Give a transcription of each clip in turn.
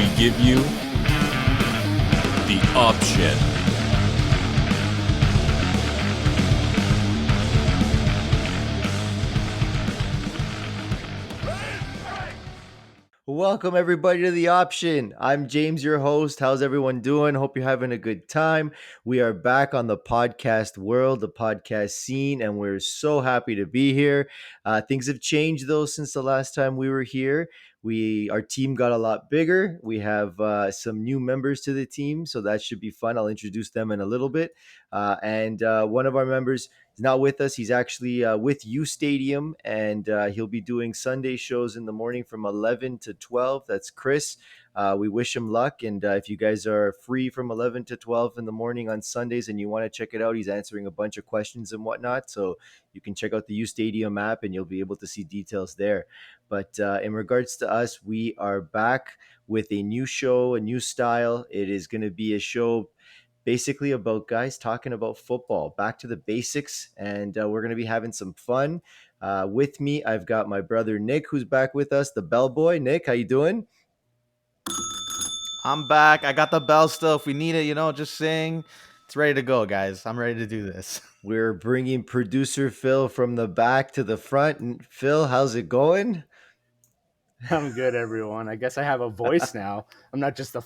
we give you the option. Welcome everybody to The Option. I'm James, your host. How's everyone doing? Hope you're having a good time. We are back on the podcast world, the podcast scene, and we're so happy to be here. Things have changed though since the last time we were here. Our team got a lot bigger. We have some new members to the team, so that should be fun. I'll introduce them in a little bit. And one of our members is not with us. He's actually with U Stadium, and he'll be doing Sunday shows in the morning from 11 to 12. That's Chris. We wish him luck. And if you guys are free from 11 to 12 in the morning on Sundays and you want to check it out, he's answering a bunch of questions and whatnot. So you can check out the U Stadium app and you'll be able to see details there. But in regards to us, we are back with a new show, a new style. It is going to be a show basically about guys talking about football, back to the basics, and we're going to be having some fun. With me, I've got my brother Nick, who's back with us, the bellboy. Nick, how you doing? I'm back. I got the bell still. If we need it, just sing. It's ready to go, guys. I'm ready to do this. We're bringing producer Phil from the back to the front. And Phil, how's it going? I'm good, everyone. I guess I have a voice now. I'm not just the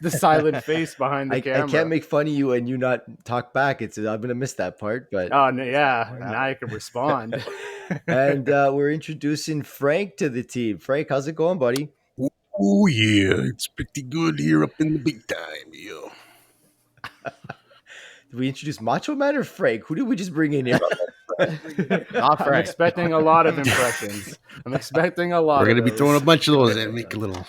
silent face behind the camera. I can't make fun of you and you not talk back. I'm gonna miss that part, but oh no, yeah, now I can respond. And we're introducing Frank to the team. Frank, how's it going, buddy? Oh yeah, it's pretty good here up in the big time, yo. Did we introduce Macho Man or Frank? Who did we just bring in here? I'm expecting a lot of impressions. We're gonna be throwing a bunch of those and make a little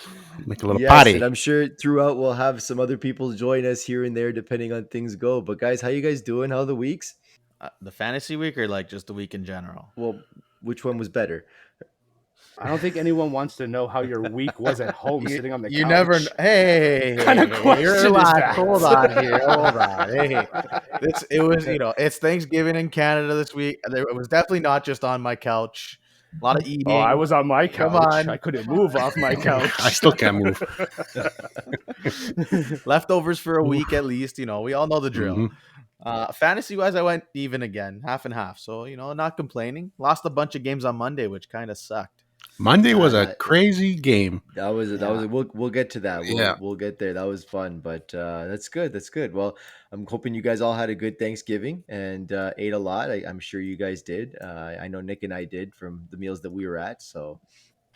yes, potty. And I'm sure throughout we'll have some other people join us here and there depending on things go. But guys, how you guys doing? How are the weeks? The fantasy week or like just the week in general? Well, which one was better? I don't think anyone wants to know how your week was at home sitting on the couch. You never. Hey, kind of question is that? Hold on here. Hold on. Hey, it was. It's Thanksgiving in Canada this week. It was definitely not just on my couch. A lot of eating. Oh, I was on my couch. Come on. I couldn't move off my couch. I still can't move. Leftovers for a week at least. We all know the drill. Mm-hmm. Fantasy wise, I went even again, half and half. So not complaining. Lost a bunch of games on Monday, which kind of sucked. Monday was a crazy game. That was we'll get to that. We'll get there. That was fun, but that's good. That's good. Well, I'm hoping you guys all had a good Thanksgiving and ate a lot. I'm sure you guys did. I know Nick and I did from the meals that we were at. So,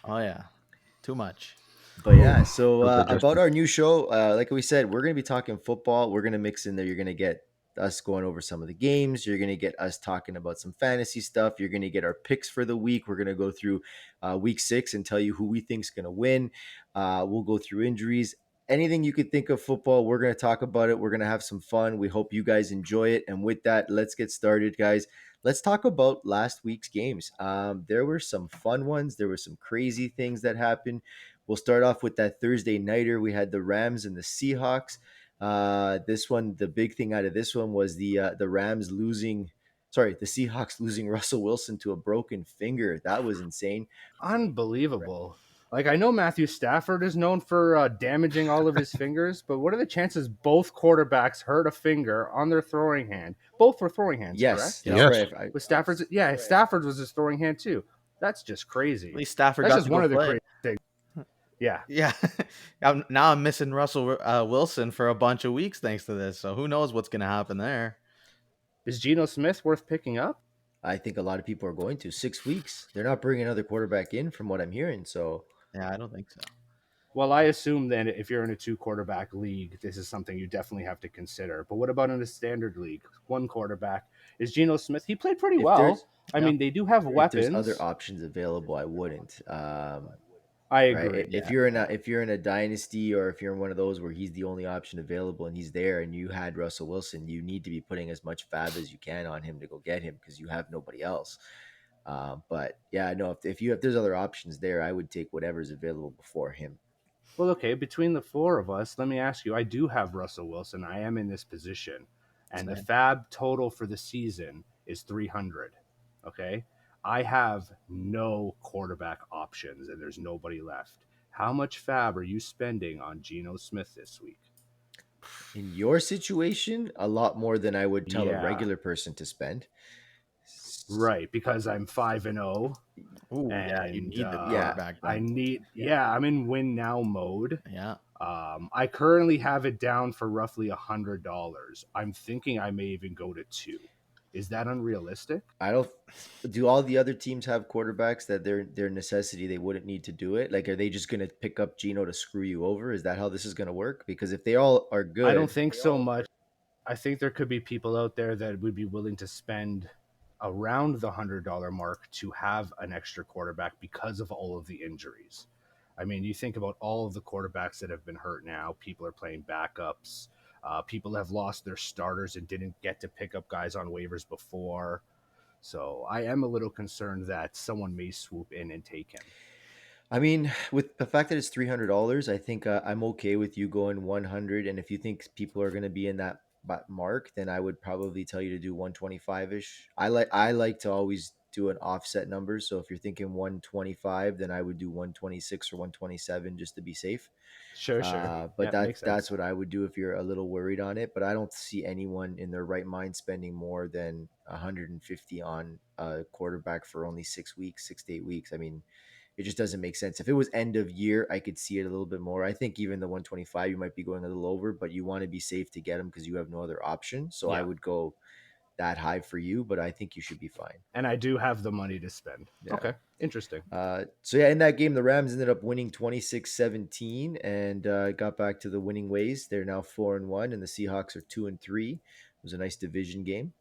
oh yeah, too much. But yeah, so about our new show, like we said, we're gonna be talking football. We're gonna mix in there. You're gonna get us going over some of the games. You're going to get us talking about some fantasy stuff. You're going to get our picks for the week. We're going to go through week 6 and tell you who we think is going to win. We'll go through injuries. Anything you could think of football, we're going to talk about it. We're going to have some fun. We hope you guys enjoy it. And with that, let's get started, guys. Let's talk about last week's games. There were some fun ones. There were some crazy things that happened. We'll start off with that Thursday nighter. We had the Rams and the Seahawks. This one, the big thing out of this one was the Seahawks losing Russell Wilson to a broken finger. That was insane. Unbelievable. Like, I know Matthew Stafford is known for damaging all of his fingers, but what are the chances both quarterbacks hurt a finger on their throwing hand? Both were throwing hands, yes. correct? Yes. With Stafford was his throwing hand too. That's just crazy. At least Stafford That's got just to one go of the play. crazy things. Yeah. Now I'm missing Russell Wilson for a bunch of weeks thanks to this. So who knows what's going to happen there? Is Geno Smith worth picking up? I think a lot of people are going to. 6 weeks. They're not bringing another quarterback in from what I'm hearing. So yeah, I don't think so. Well, I assume then if you're in a 2-quarterback league, this is something you definitely have to consider. But what about in a standard league? 1 quarterback. Is Geno Smith? He played pretty well. I mean, they do have weapons. If there's other options available, I wouldn't. I agree. Right? Yeah. If you're in a dynasty or if you're in one of those where he's the only option available and he's there and you had Russell Wilson, you need to be putting as much fab as you can on him to go get him because you have nobody else. But yeah, no, if there's other options there, I would take whatever's available before him. Well, okay, between the 4 of us, let me ask you, I do have Russell Wilson. I am in this position. And the fab total for the season is 300. Okay? I have no quarterback options, and there's nobody left. How much fab are you spending on Geno Smith this week? In your situation, a lot more than I would tell a Yeah, regular person to spend. right. Because I'm 5-0, Ooh, yeah, you and need the Yeah, quarterback I then. need. Yeah, I'm in win now mode. Yeah. I currently have it down for roughly $100. I'm thinking I may even go to 2. Is that unrealistic? I don't. Do all the other teams have quarterbacks that their necessity they wouldn't need to do it? Like, are they just going to pick up Geno to screw you over? Is that how this is going to work? Because if they all are I don't good, think so much. I think there could be people out there that would be willing to spend around the $100 mark to have an extra quarterback because of all of the injuries. I mean, you think about all of the quarterbacks that have been hurt now. People are playing backups. People have lost their starters and didn't get to pick up guys on waivers before. So I am a little concerned that someone may swoop in and take him. I mean, with the fact that it's $300, I think I'm okay with you going 100. And if you think people are going to be in that mark, then I would probably tell you to do 125 ish. I like to always do an offset number. So if you're thinking 125, then I would do 126 or 127 just to be safe. Sure. But Yeah, makes that's sense. what I would do if you're a little worried on it. But I don't see anyone in their right mind spending more than 150 on a quarterback for only 6 weeks, 6 to 8 weeks. I mean, it just doesn't make sense. If it was end of year, I could see it a little bit more. I think even the 125, you might be going a little over, but you want to be safe to get them because you have no other option. So I Yeah. would go that high for you, but I think you should be fine. And I do have the money to spend. Yeah. Okay. Interesting. So yeah, in that game, the Rams ended up winning 26-17 and got back to the winning ways. They're now 4-1, and the Seahawks are 2-3. It was a nice division game.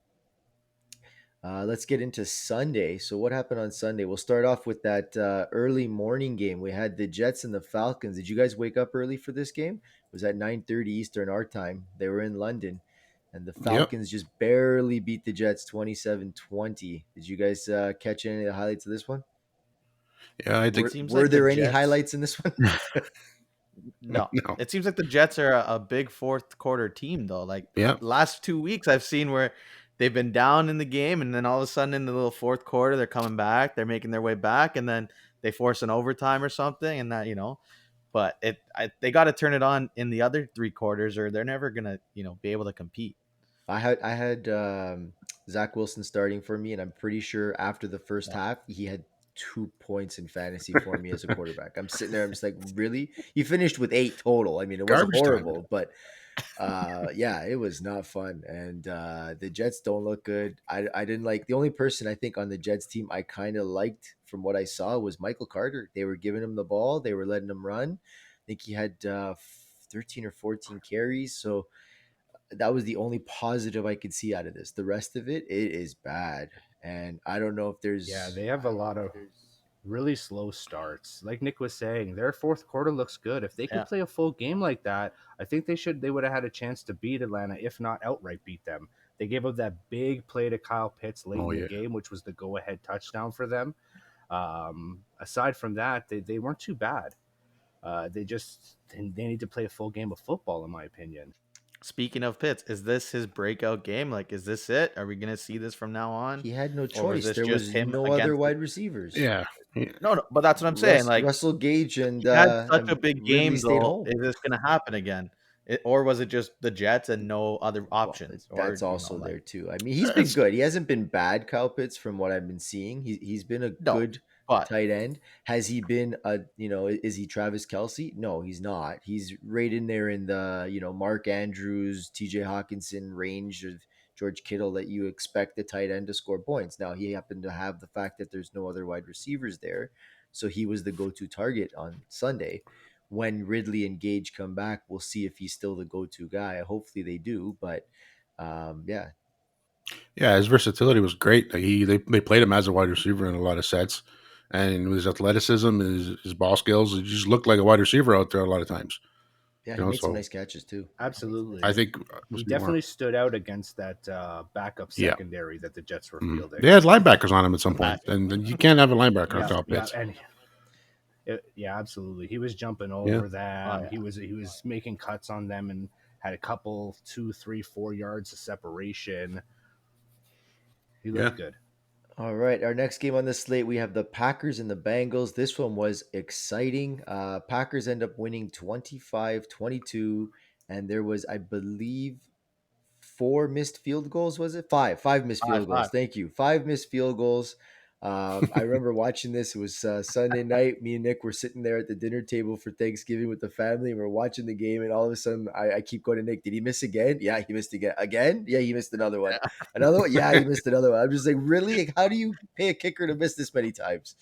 Let's get into Sunday. So, what happened on Sunday? We'll start off with that early morning game. We had the Jets and the Falcons. Did you guys wake up early for this game? It was at 9:30 Eastern our time. They were in London, and the Yep. Falcons just barely beat the Jets 27-20. Did you guys catch any of the highlights of this one? Yeah, I It think. seems Were like the there any Jets. highlights in this one? No, No. it seems like the Jets are a big fourth quarter team though. Like Yeah. last 2 weeks, I've seen where they've been down in the game, and then all of a sudden in the little fourth quarter, they're coming back. They're making their way back, and then they force an overtime or something, and that But they got to turn it on in the other 3 quarters, or they're never gonna be able to compete. I had Zach Wilson starting for me, and I'm pretty sure after the first Yeah. half, he had 2 points in fantasy for me as a quarterback. I'm sitting there, I'm just like, really? He finished with 8 total. I mean, it wasn't Garbage time. horrible, but yeah, it was not fun. And the Jets don't look good. I didn't like the only person I think on the Jets team I kind of liked from what I saw was Michael Carter. They were giving him the ball, they were letting him run. I think he had 13 or 14 carries. So that was the only positive I could see out of this. The rest of it is bad. And I don't know if Yeah, there's they have a lot of really slow starts. Like Nick was saying, their fourth quarter looks good. If they could Yeah. play a full game like that, I think they would have had a chance to beat Atlanta, if not outright beat them. They gave up that big play to Kyle Pitts late Oh in the yeah. game, which was the go-ahead touchdown for them. Aside from that, they weren't too bad. They need to play a full game of football, in my opinion. Speaking of Pitts, is this his breakout game? Like, is this it? Are we gonna see this from now on, he had no or was choice. this There just was him no other against? wide receivers. Yeah. Yeah. No, but that's what I'm saying. Like, Russell Gage and he had such a big Ridley game, stayed though. home. Is this gonna happen again, or was it just the Jets and no other Well, options? that's Or also like, there too. I mean, he's been It's good. He hasn't been bad, Kyle Pitts, from what I've been seeing. He's been a no, good but tight end. Has he been is he Travis Kelsey? No, he's not. He's right in there in the, Mark Andrews, TJ Hawkinson range of George Kittle that you expect the tight end to score points. Now he happened to have the fact that there's no other wide receivers there. So he was the go-to target on Sunday. When Ridley and Gage come back, we'll see if he's still the go-to guy. Hopefully they do, but yeah, yeah. His versatility was great. Like they played him as a wide receiver in a lot of sets, and his athleticism, his ball skills, he just looked like a wide receiver out there a lot of times. yeah, he made some So nice catches too. I Absolutely. think He was more. definitely stood out against that backup Yeah. secondary that the Jets were Mhm. fielding. They had linebackers on him at some point, back. and you can't have a linebacker on Yeah, Kyle yeah, Pitts. and yeah, absolutely. He was jumping Yeah. over them. Oh, yeah. He was making cuts on them and had a couple 2, 3, 4 yards of separation. He Yeah. looked good. All right, our next game on the slate, we have the Packers and the Bengals. This one was exciting. Packers end up winning 25-22, and there was, I believe, four missed field goals. Was it five missed Five, field goals? five. Thank you, five missed field goals. I remember watching this. It was Sunday night. Me and Nick were sitting there at the dinner table for Thanksgiving with the family, and we're watching the game. And all of a sudden, I keep going to Nick. Did he miss again? Yeah, he missed again. Again? Yeah, he missed another one. Yeah. Another one? Yeah, he missed another one. I'm just like, really? Like, how do you pay a kicker to miss this many times?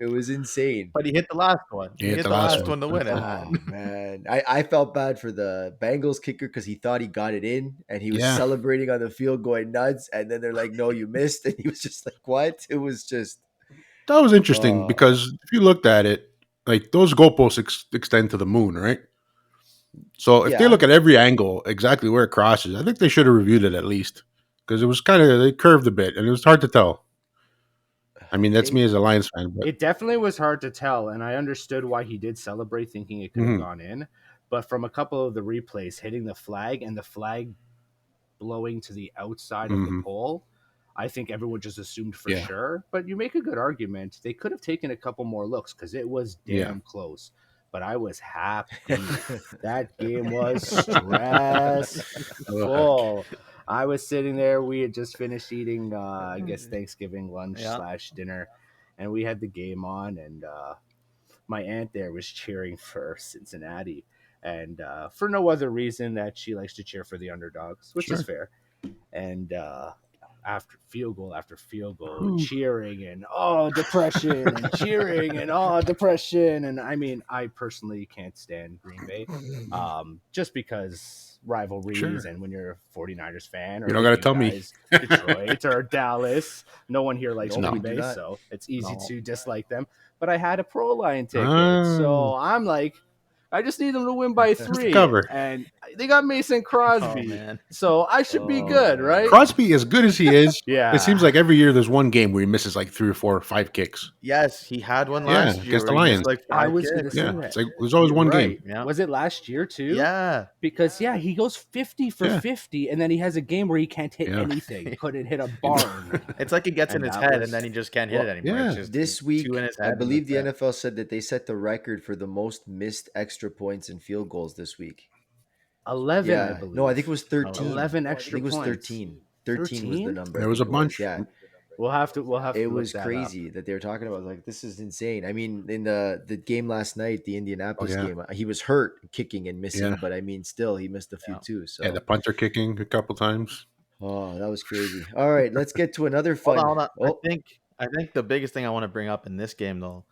It was insane. But he hit the last one. He He hit hit the the last last one. one to win it. Oh man, I felt bad for the Bengals kicker because he thought he got it in and he was Yeah. celebrating on the field, going nuts. And then they're like, "No, you missed," and he was just like, "What?" It was just, That was interesting uh, because if you looked at it, like those goalposts extend to the moon, right? So if they yeah. look at every angle exactly where it crosses, I think they should have reviewed it at least because it was kind of they curved a bit and it was hard to tell. I mean, that's me They as a Lions fan, but It definitely was hard to tell, and I understood why he did celebrate, thinking it could have mhm, gone in. But from a couple of the replays, hitting the flag and the flag blowing to the outside of the mhm, pole, I think everyone just assumed for yeah, sure. But you make a good argument. They could have taken a couple more looks because it was yeah, damn close. But I was happy. That game was stressful. I was sitting there. We had just finished eating, I guess, Thanksgiving lunch Yeah. slash dinner, and we had the game on. And my aunt there was cheering for Cincinnati, and for no other reason that she likes to cheer for the underdogs, which is sure. fair. And after field goal, Ooh, cheering and depression and cheering and depression. And I mean, I personally can't stand Green Bay, just because rivalries, sure. and when you're a 49ers fan, or You don't got like to you tell me. guys, Detroit or Dallas, no one here likes nope, No. we Green do Bay, not. so it's easy No. to dislike them. But I had a Pro Line ticket, Ah, so I'm like, I just need them to win by just to 3, cover. and they got Mason Oh Crosby, man. so I should be Oh good, man. right? Crosby, as good as he is, it seems Yeah. like every year there's one game where he misses like 3 or 4 or 5 kicks. Yes, he had one Yeah, last year against the where he missed Lions. like I five was gonna kicks. say Yeah, that. it's like there's always You're one right. game. Yeah. Was it last year too? Yeah. Because he goes 50 for Yeah. 50, and then he has a game where he can't hit Yeah. anything, couldn't hit a barn. It's like it gets in And his that head was and then he just can't hit Well, it anymore. Yeah. It's just this two week, in his I head and believe the that's it. NFL said that they set the record for the most missed extra points and field goals this week. 11, I Yeah, believe. no, I think it was 13. 11 I extra think it was points. 13. 13 was the 13? number. I There was think a it was. bunch. Yeah. We'll have to It look was that up. crazy that they were talking about. Like, this is insane. I mean, in the game last night, the Oh, Indianapolis yeah. game, he was hurt kicking and missing, Yeah. but I mean, still, he missed a few Yeah. too. Yeah, the So, punter kicking a couple times. oh, that was crazy. All right, let's get to another Hold on, fun. hold on. Oh, I think the biggest thing I want to bring up in this game though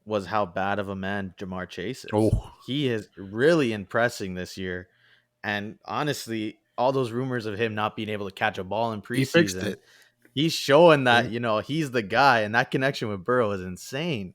was how bad of a man Jamar Chase is. Oh, He is really impressing this year. And honestly, all those rumors of him not being able to catch a ball in he fixed preseason, it. he's showing Yeah. that, he's the guy, and that connection with Burrow is insane.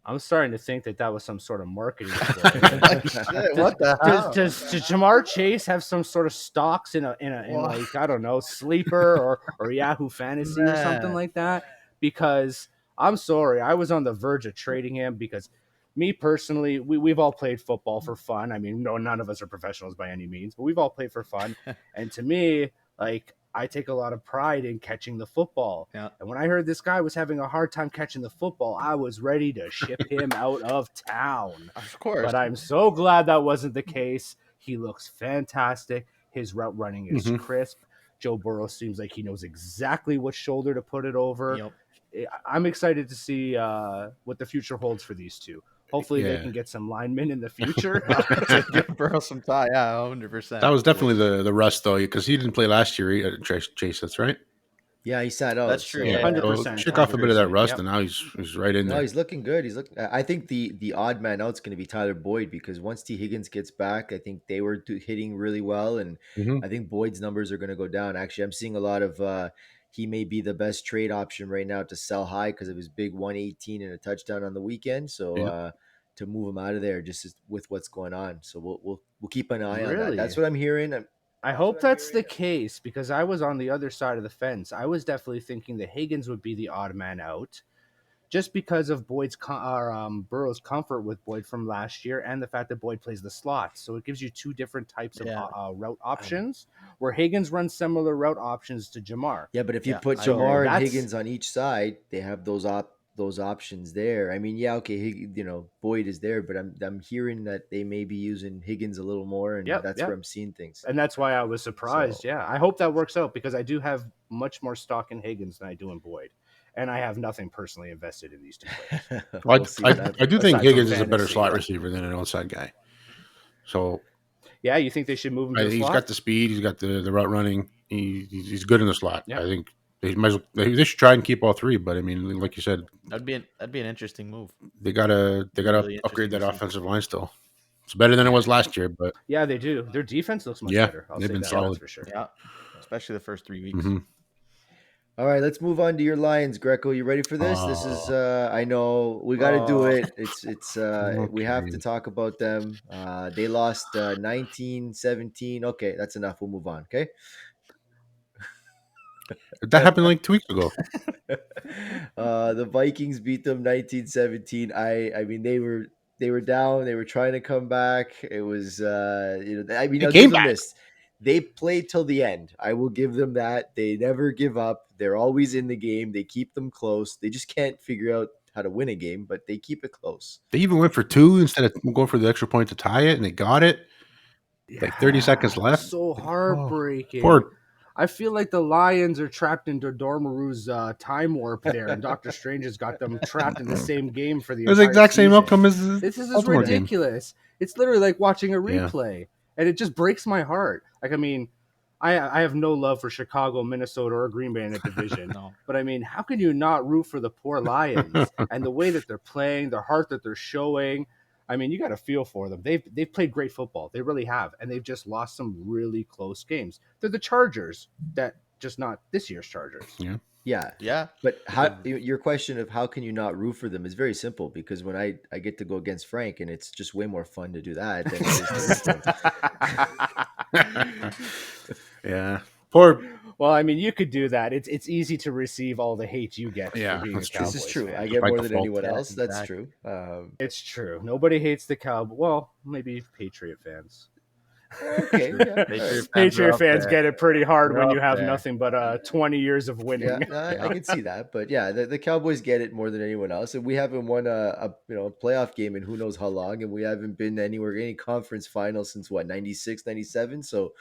I'm starting to think that was some sort of marketing ploy. Like, shit, what the hell? Does Jamar Chase have some sort of stocks in like, I don't know, Sleeper or Yahoo Fantasy or something Man. like that? Because I'm sorry, I was on the verge of trading him, because me personally, we've all played football for fun. I mean, no, none of us are professionals by any means, but we've all played for fun. And to me, like, I take a lot of pride in catching the football. Yeah. And when I heard this guy was having a hard time catching the football, I was ready to ship him out of town. Of course. But I'm so glad that wasn't the case. He looks fantastic. His route running is Mhm. crisp. Joe Burrow seems like he knows exactly what shoulder to put it over. Yep. I'm excited to see what the future holds for these two. Hopefully they Yeah. can get some linemen in the future. Give Burrow some time. Yeah, 100%. That was definitely the rust though, because he didn't play last year. Chase, that's right. yeah, he sat out. That's true, so- yeah. 100%. So shake off a bit of that rust, Yep. and now he's right in No, there. he's looking good. He's looking. I think the odd man out is going to be Tyler Boyd, because once T Higgins gets back, I think they were hitting really well, and Mhm. I think Boyd's numbers are going to go down. Actually, I'm seeing a lot of. He may be the best trade option right now to sell high because of his big 118 and a touchdown on the weekend. So Yeah. to move him out of there, with what's going on. So we'll keep an eye on that. Really? That's what I'm hearing. I hope that's the case, because I was on the other side of the fence. I was definitely thinking that Higgins would be the odd man out, just because of Burrow's comfort with Boyd from last year, and the fact that Boyd plays the slot. So it gives you two different types of Yeah. route options, where Higgins runs similar route options to Jamar. Yeah, but if you Yeah, put I agree. Jamar and That's Higgins on each side, they have those options there. I mean, yeah, okay, Boyd is there, but I'm hearing that they may be using Higgins a little more, and yep, that's where yep. I'm seeing things. And that's why I was surprised. So Yeah, I hope that works out because I do have much more stock in Higgins than I do in Boyd, and I have nothing personally invested in these two players Well, we'll see what I happens. do think aside from Higgins is a better fantasy. slot receiver than an outside guy. So Yeah, you think they should move him to the he's slot? got the speed, he's got the route running. He's good in the slot. Yeah. I think they should try and keep all three. But I mean, like you said, That'd be an interesting move. they gotta Really upgrade interesting that to see. offensive line still. It's better than it was last year, but Yeah, they do. Their defense looks much yeah, better. I'll they've say been that. That's solid. for sure. Yeah, especially the first 3 weeks. Hmm. All right, let's move on to your Lions, Greco. You ready for this? This is I know we got to do it. It's we have to Okay. talk about them. They lost 19-17. Okay, that's enough. We'll move on, okay? That happened like 2 weeks ago. The Vikings beat them 19-17. I mean they were down, they were trying to come back. It was I mean He I'll give came them back. this. They played till the end. I will give them that. They never give up. They're always in the game. They keep them close. They just can't figure out how to win a game, but they keep it close. They even went for two instead of going for the extra point to tie it, and they got it. Like 30 seconds Yeah, left. so Oh, heartbreaking. poor. I feel like the Lions are trapped into Dormaru's time warp there, and Doctor Strange has got them trapped in the same game for the It was the entire exact same season. outcome as the This is Baltimore game. ridiculous. It's literally like watching a Yeah. replay, and it just breaks my heart. Like, I mean, I have no love for Chicago, Minnesota, or Green Bay in that division. No. But I mean, how can you not root for the poor Lions and the way that they're playing, the heart that they're showing? I mean, you got to feel for them. They've played great football. They really have, and they've just lost some really close games. They're the Chargers, that just not this year's Chargers. Yeah. Yeah. Yeah. But how Because- your question of how can you not root for them is very simple because when I get to go against Frank and it's just way more fun to do that than it is to root for him. Yeah. Poor. Well, I mean, you could do that. It's easy to receive all the hate you get Yeah, for being a that's true. This Cowboys is true. fan. I get By more than default. anyone Yeah, else. That's exactly. true. It's true. Nobody hates the Cowboys. Well, maybe Patriot fans. Okay. Yeah. Patriot fans there. get it pretty hard They're when you up have there. nothing but 20 years of winning. Yeah, no, I can see that, but yeah, the Cowboys get it more than anyone else, and we haven't won a playoff game in who knows how long, and we haven't been anywhere any conference final since what 96, 97. So,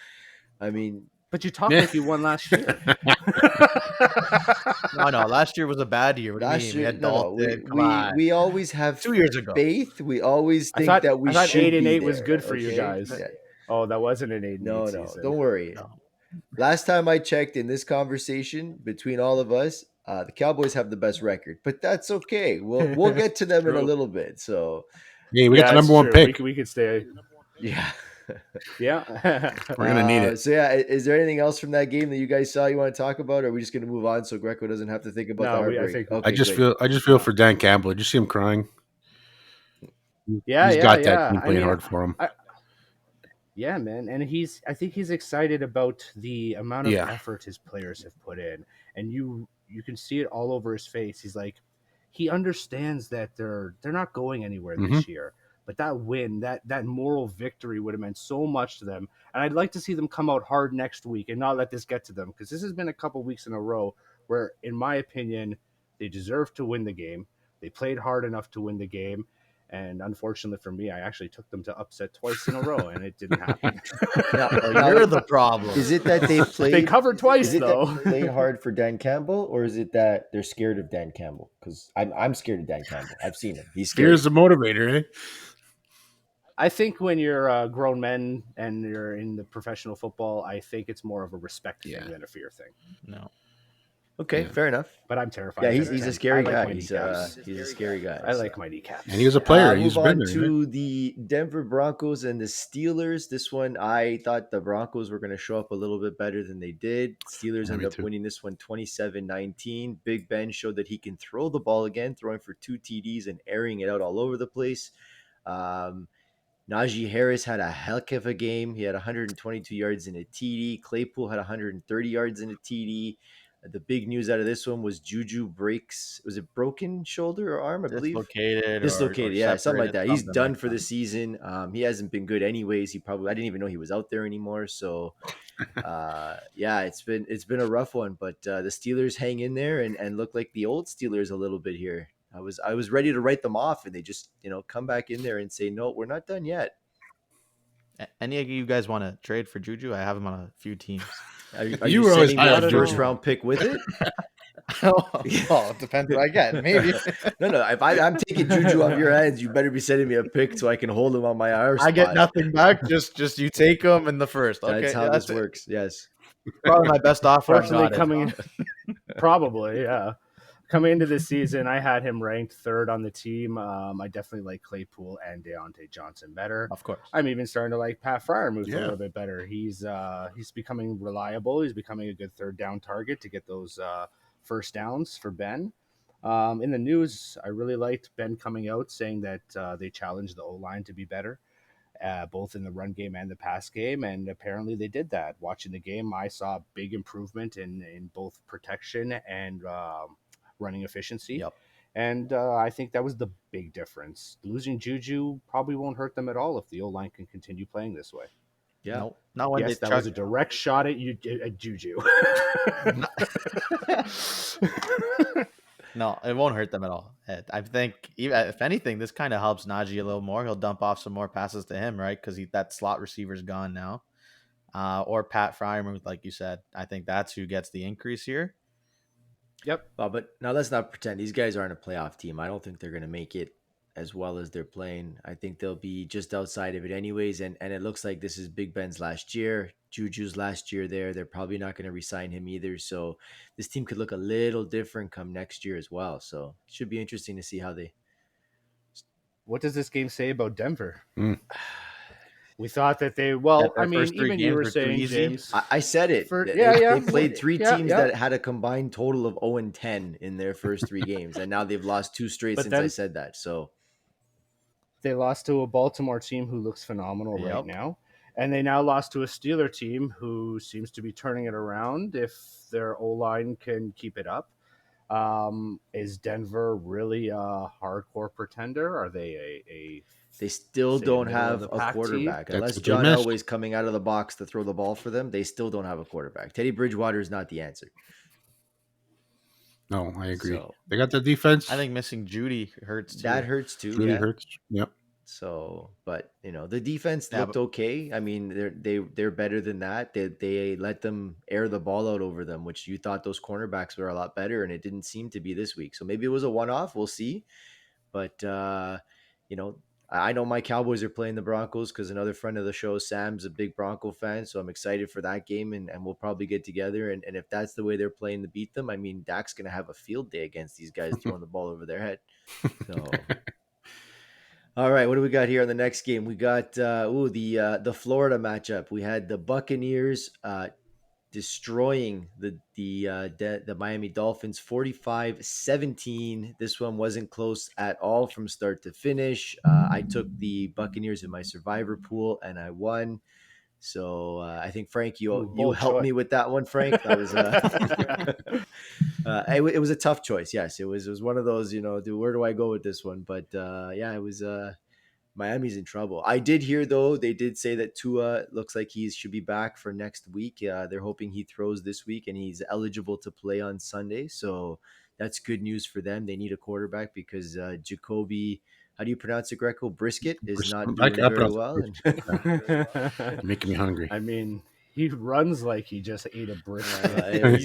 I mean, But you talk Yeah. like you won last year. No. Last year was a bad year. What do you last mean? We year, had no, Dalton. Come we on. we always have 2 years ago. faith. We always I think thought that we I thought should 8-8 be was there, good for you okay? guys. Yeah. Oh, that wasn't an 8-8 No, season. don't worry. No. Last time I checked in this conversation between all of us, the Cowboys have the best record, but that's okay. We'll get to them in a True. little bit. So Hey, we got the it's number one true. pick. We could stay. yeah. Yeah. We're gonna need it. So yeah, is there anything else from that game that you guys saw you want to talk about, or are we just going to move on so Greco doesn't have to think about the No, I heartbreak? think Okay, I just great. feel for Dan Campbell. Did you see him crying? Yeah, He's yeah, got that yeah. team I playing mean, hard for him. Yeah, man, and I think he's excited about the amount of Yeah. effort his players have put in, and you can see it all over his face. He's like, he understands that they're not going anywhere this year, but that win, that moral victory would have meant so much to them, and I'd like to see them come out hard next week and not let this get to them because this has been a couple weeks in a row where, in my opinion, they deserve to win the game. They played hard enough to win the game. And unfortunately for me, I actually took them to upset twice in a row, and it didn't happen. You're the problem. Is it that they played? They covered twice, Is it though. that they played hard for Dan Campbell, or is it that they're scared of Dan Campbell? Because I'm scared of Dan Campbell. I've seen him. He's scary. Here's the motivator, eh? I think when you're grown men and you're in the professional football, I think it's more of a respect thing than a fear thing. No. Okay, Yeah. fair enough. But I'm terrified. Yeah, of he's it. a scary I like guy. my He's kneecaps. a scary guy. I like my kneecaps. And he was a player. He's Move been on there. to the Denver Broncos and the Steelers. This one, I thought the Broncos were going to show up a little bit better than they did. Steelers Yeah, end me up too. winning this one 27-19. Big Ben showed that he can throw the ball again, throwing for 2 TDs and airing it out all over the place. Najee Harris had a heck of a game. He had 122 yards in a TD. Claypool had 130 yards in a TD. The big news out of this one was Juju breaks. Was it broken shoulder or arm? I believe Dislocated or dislocated. Yeah, something like separated, that. He's something done like for the that. season. He hasn't been good anyways. I didn't even know he was out there anymore. So yeah, it's been a rough one, but the Steelers hang in there and look like the old Steelers a little bit here. I was ready to write them off, and they just come back in there and say no, we're not done yet. Any of you guys want to trade for Juju? I have him on a few teams. Are You you were always sending me high a on first Juju. round pick with it? Well, it depends what I get. Maybe. No. If I'm taking Juju off your hands, you better be sending me a pick so I can hold him on my IR I get spot. nothing back. Just you take him in the first. Okay, That's how yeah, this that's it. works. Yes. Probably my best offer I've Fortunately, got. coming in, probably, yeah. Coming into this season, I had him ranked third on the team. I definitely like Claypool and Deontay Johnson better. Of course. I'm even starting to like Pat Fryermuth a Yeah. little bit better. He's becoming reliable. He's becoming a good third down target to get those first downs for Ben. In the news, I really liked Ben coming out saying that they challenged the O-line to be better, both in the run game and the pass game, and apparently they did that. Watching the game, I saw a big improvement in both protection and running efficiency. Yep. And I think that was the big difference. Losing Juju probably won't hurt them at all if the O-line can continue playing this way. Yeah. Nope. Not when Yes, they that was a direct shot at you, at Juju. No, it won't hurt them at all. I think, if anything, this kind of helps Najee a little more. He'll dump off some more passes to him, right? Because that slot receiver's gone now. Or Pat Fryermuth, like you said. I think that's who gets the increase here. Yep. Well, but now let's not pretend these guys aren't a playoff team. I don't think they're going to make it as well as they're playing. I think they'll be just outside of it anyways. And it looks like this is Big Ben's last year, Juju's last year there. They're probably not going to re-sign him either. So this team could look a little different come next year as well. So it should be interesting to see how they. What does this game say about Denver? Mm. We thought that they, That their first three even you games were were too saying, easy. James. I said it. Yeah. They played three Yeah, teams yeah. that had a combined total of 0-10 in their first three games. And now they've lost two straight But since then- I said that. So They lost to a Baltimore team who looks phenomenal right Yep. now. And they now lost to a Steeler team who seems to be turning it around if their O-line can keep it up. Is Denver really a hardcore pretender? Are they a they still say, don't middle of have the a pack team? quarterback. That's Unless what they John missed. Elway's coming out of the box to throw the ball for them, they still don't have a quarterback. Teddy Bridgewater is not the answer. No, I agree. So They got the defense. I think missing Judy hurts too. that hurts too. Judy Yeah. hurts. Yep. So, but the defense Yeah, looked okay. I mean, they're better than that. They let them air the ball out over them, which you thought those cornerbacks were a lot better, and it didn't seem to be this week. So maybe it was a one-off. We'll see. But I know my Cowboys are playing the Broncos because another friend of the show, Sam's a big Bronco fan. So I'm excited for that game, and we'll probably get together. And if that's the way they're playing to beat them, I mean, Dak's going to have a field day against these guys throwing the ball over their head. So, all right, what do we got here on the next game? We got the Florida matchup. We had the Buccaneers destroying the Miami Dolphins 45-17. This one wasn't close at all from start to finish. I took the Buccaneers in my survivor pool and I won. So I think Frank, you bold helped choice. me with that one, Frank. That was it was a tough choice. Yes, it was one of those. Where do I go with this one? But yeah, it was. Miami's in trouble. I did hear though they did say that Tua looks like he should be back for next week. They're hoping he throws this week and he's eligible to play on Sunday. So that's good news for them. They need a quarterback because Jacoby, how do you pronounce it, Greco? Brisket is not I doing very pronounce well. You're making me hungry. I mean, he runs like he just ate a brisket.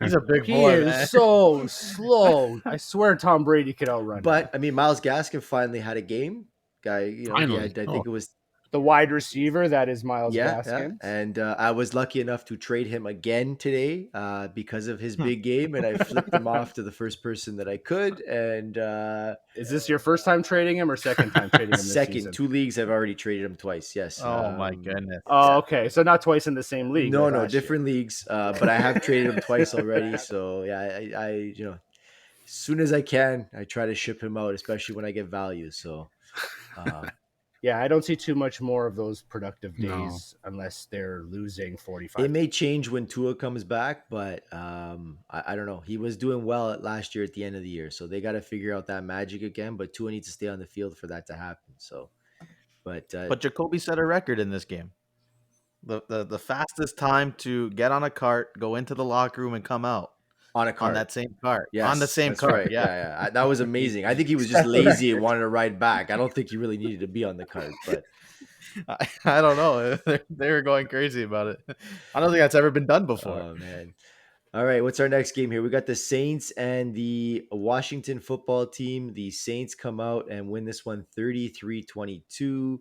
He's a big He boy, man. is so slow. I swear Tom Brady could outrun him. But I mean, Myles Gaskin finally had a game. Guy, Finally. I think it was the wide receiver that is Myles Gaskin. And I was lucky enough to trade him again today because of his big game, and I flipped him off to the first person that I could. And Is this your first time trading him or second time trading him this second, season? 2 leagues I've already traded him twice. Yes. Oh my goodness. Oh, okay. So not twice in the same league. No, like no, last year. different leagues. But I have traded him twice already. So yeah, I as soon as I can, I try to ship him out, especially when I get value. So. Yeah, I don't see too much more of those productive No. days unless they're losing It 45. may change when Tua comes back, but I don't know. He was doing well last year at the end of the year, so they got to figure out that magic again. But Tua needs to stay on the field for that to happen. So, but But Jacoby set a record in this game. The fastest time to get on a cart, go into the locker room, and come out on a on cart. that same cart. On the Yes, same that's cart, right. yeah. Yeah, yeah. That was He amazing. I think he was just set a lazy and record. wanted to ride back. I don't think he really needed to be on the cart, but I don't know. They were going crazy about it. I don't think that's ever been done before. oh man. All right, what's our next game here? We got the Saints and the Washington football team. The Saints come out and win this one 33-22.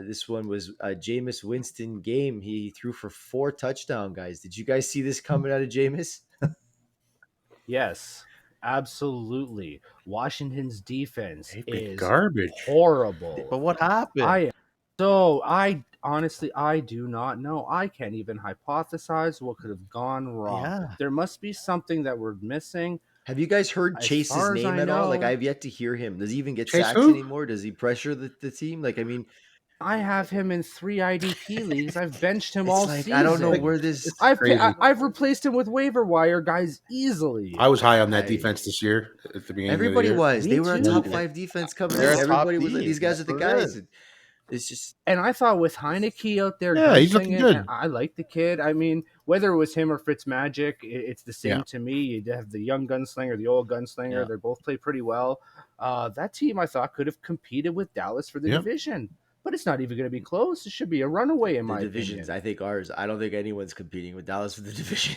This one was a Jameis Winston game. He threw for 4 touchdowns, guys. Did you guys see this coming out of Jameis? Yes, absolutely. Washington's defense They've been is garbage. horrible. But what happened? I honestly I do not know. I can't even hypothesize what could have gone wrong. Yeah. There must be something that we're missing. Have you guys heard As Chase's far as name I at all? Like, know, I've yet to hear him. Does he even get Chase sacks who? anymore? Does he pressure the team? Like, I mean, I have him in 3 IDP leagues. I've benched him it's all like season. I don't know where this. It's I've crazy. I've replaced him with waiver wire guys easily. I was high on that I- defense this year at the beginning Everybody of the year. was. Me They were a too. top 5 defense coming They're in. a top Everybody was like, team. these guys are the That's what it guys. is. It's just And I thought with Heineke out there, Yeah, he's looking gunslinging, good. and I like the kid. I mean, whether it was him or Fitzmagic, it's the same Yeah. to me. You have the young gunslinger, the old gunslinger. Yeah. They both play pretty well. That team, I thought, could have competed with Dallas for the Yeah. division, but it's not even going to be close. It should be a runaway in the my divisions. opinion. I think ours. I don't think anyone's competing with Dallas for the division.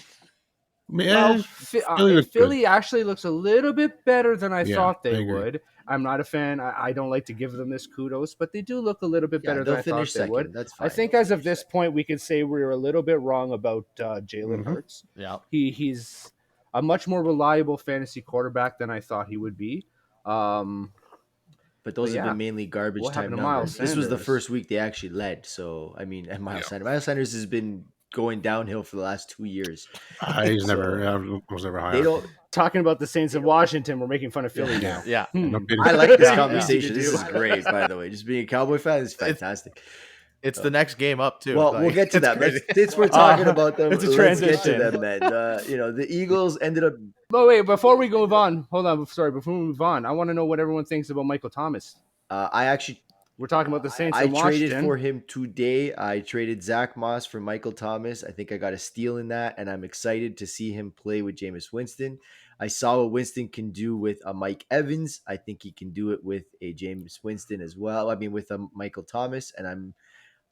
Yeah, Well, Philly looked good. Philly actually looks a little bit better than I Yeah, thought I they agree. would. I'm not a fan. I don't like to give them this kudos, but they do look a little bit Yeah, better than they'll I thought finish they would. second. That's I fine. think as of this point, we could say we were a little bit wrong about Jalen Mhm. Hurts. Yeah. He's a much more reliable fantasy quarterback than I thought he would be. But those have yeah. been mainly garbage What time happened to Miles numbers. This was the Sanders? first week they actually led. So I mean, and Miles Yeah. Sanders. Miles Sanders has been going downhill for the last 2 years. He's So, never. I was never high. They on. don't. Talking about the Saints of Washington, we're making fun of Philly Yeah. now. Yeah. No kidding. I like this Yeah, conversation. easy to This do. is great, by the way. Just being a Cowboy fan is fantastic. It's the next game up too. Well, Like, we'll get to it's that. crazy. Since we're talking about them, it's a let's get to transition. them, man. The Eagles ended up. But wait, before we move on, hold on. Sorry, before we move on, I want to know what everyone thinks about Michael Thomas. I actually We're talking about the Saints I in traded Washington. for him today. I traded Zach Moss for Michael Thomas. I think I got a steal in that, and I'm excited to see him play with Jameis Winston. I saw what Winston can do with a Mike Evans. I think he can do it with a Jameis Winston as well. I mean, with a Michael Thomas, and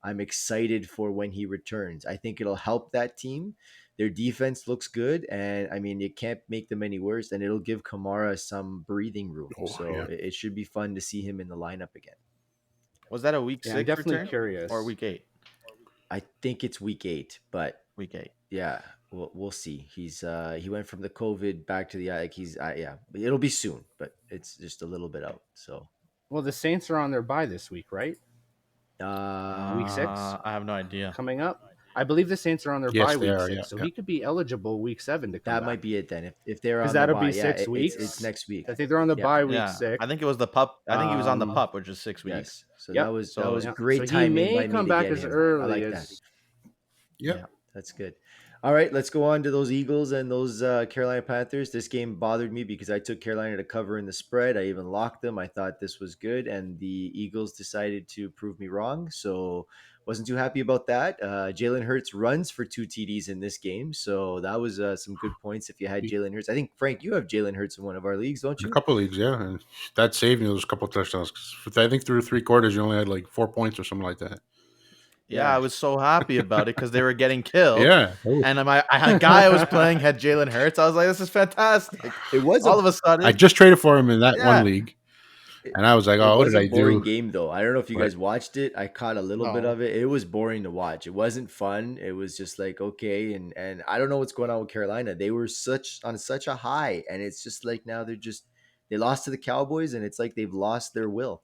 I'm excited for when he returns. I think it'll help that team. Their defense looks good, and I mean, it can't make them any worse, and it'll give Kamara some breathing room. Oh, So yeah. it should be fun to see him in the lineup again. Was that a week Yeah, I'm 6 definitely return curious. or week 8? I think it's week 8, but Week 8. yeah, we'll see. He went from the COVID back to the like he's yeah, but it'll be soon, but it's just a little bit out. So Well, the Saints are on their bye this week, right? Week 6? I have no idea. Coming up. I believe the Saints are on their Yes, bye they week are, 6, yeah, so yeah. he could be eligible week 7 to come that back. might be it then. If they're on Because the that'll bye, be yeah, 6 weeks. it's next week. I think they're on the Yeah. bye week Yeah. 6. I think it was the pup. I think he was on the Um, pup, which is 6 weeks. Yes. So Yep. that was So, yeah. great So he timing may by me come to back get as him. I early like as that. Yep. That's good. All right, let's go on to those Eagles and those Carolina Panthers. This game bothered me because I took Carolina to cover in the spread. I even locked them. I thought this was good, and the Eagles decided to prove me wrong. So wasn't too happy about that. Jalen Hurts runs for 2 TDs in this game, so that was some good points if you had Jalen Hurts. I think Frank, you have Jalen Hurts in one of our leagues, don't A you? couple leagues, yeah. And that saved me those couple touchdowns. 'Cause I think through 3 quarters, you only had like 4 points or something like that. yeah, I was so happy about it because they were getting killed. Yeah. And a guy I was playing had Jalen Hurts. I was like, this is fantastic. It was All of a sudden, I just traded for him in that Yeah. one league, and I was like, It "Oh, what was did a I boring do?" game though. I don't know if you But- guys watched it. I caught a little bit No. of it. It was boring to watch. It wasn't fun. It was just like okay, and I don't know what's going on with Carolina. They were on such a high, and it's just like now they lost to the Cowboys, and it's like they've lost their will.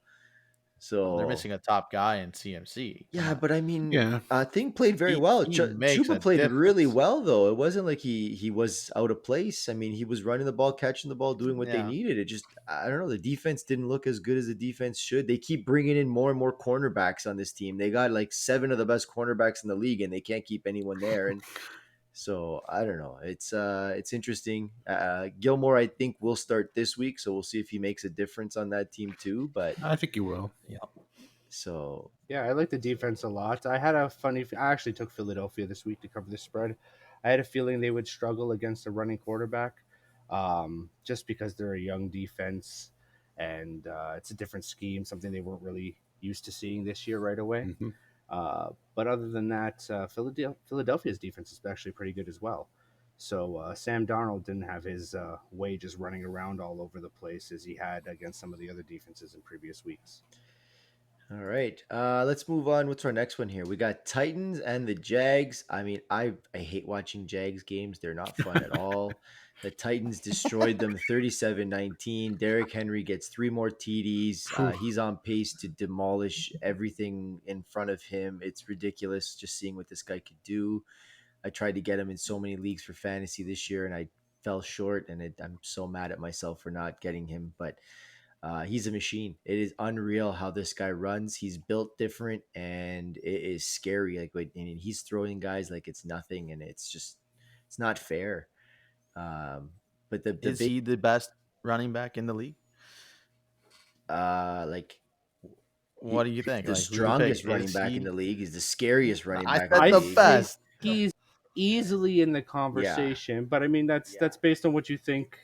Well, they're So missing a top guy in CMC. Come yeah, on. but I mean, Yeah, Thing played very well. He makes Chuba a played really difference. well, though. It wasn't like he was out of place. I mean, he was running the ball, catching the ball, doing what they Yeah. needed. It just, I don't know, the defense didn't look as good as the defense should. They keep bringing in more and more cornerbacks on this team. They got like 7 of the best cornerbacks in the league, and they can't keep anyone there. And so I don't know. It's interesting. Gilmore, I think, will start this week, so we'll see if he makes a difference on that team too. But I think you will. Yeah. so Yeah, I like the defense a lot. I had a funny. I actually took Philadelphia this week to cover the spread. I had a feeling they would struggle against a running quarterback, just because they're a young defense, and it's a different scheme, something they weren't really used to seeing this year right away. Hmm. But other than that, Philadelphia's defense is actually pretty good as well. So Sam Darnold didn't have his way just running around all over the place as he had against some of the other defenses in previous weeks. all right. Let's move on. What's our next one here? We got Titans and the Jags. I mean, I hate watching Jags games. They're not fun at all. The Titans destroyed them 37-19. Derrick Henry gets 3 more TDs. He's on pace to demolish everything in front of him. It's ridiculous just seeing what this guy could do. I tried to get him in so many leagues for fantasy this year, and I fell short. And I'm so mad at myself for not getting him. But he's a machine. It is unreal how this guy runs. He's built different, and it is scary. And he's throwing guys like it's nothing, and it's not fair. But the Is big he the best running back in the league? like What do you he's think? the Like, who do you pick? strongest running Is back he? in the league. He's the scariest running I back said in the the league. best. He's easily in the conversation, but I mean that's based on what you think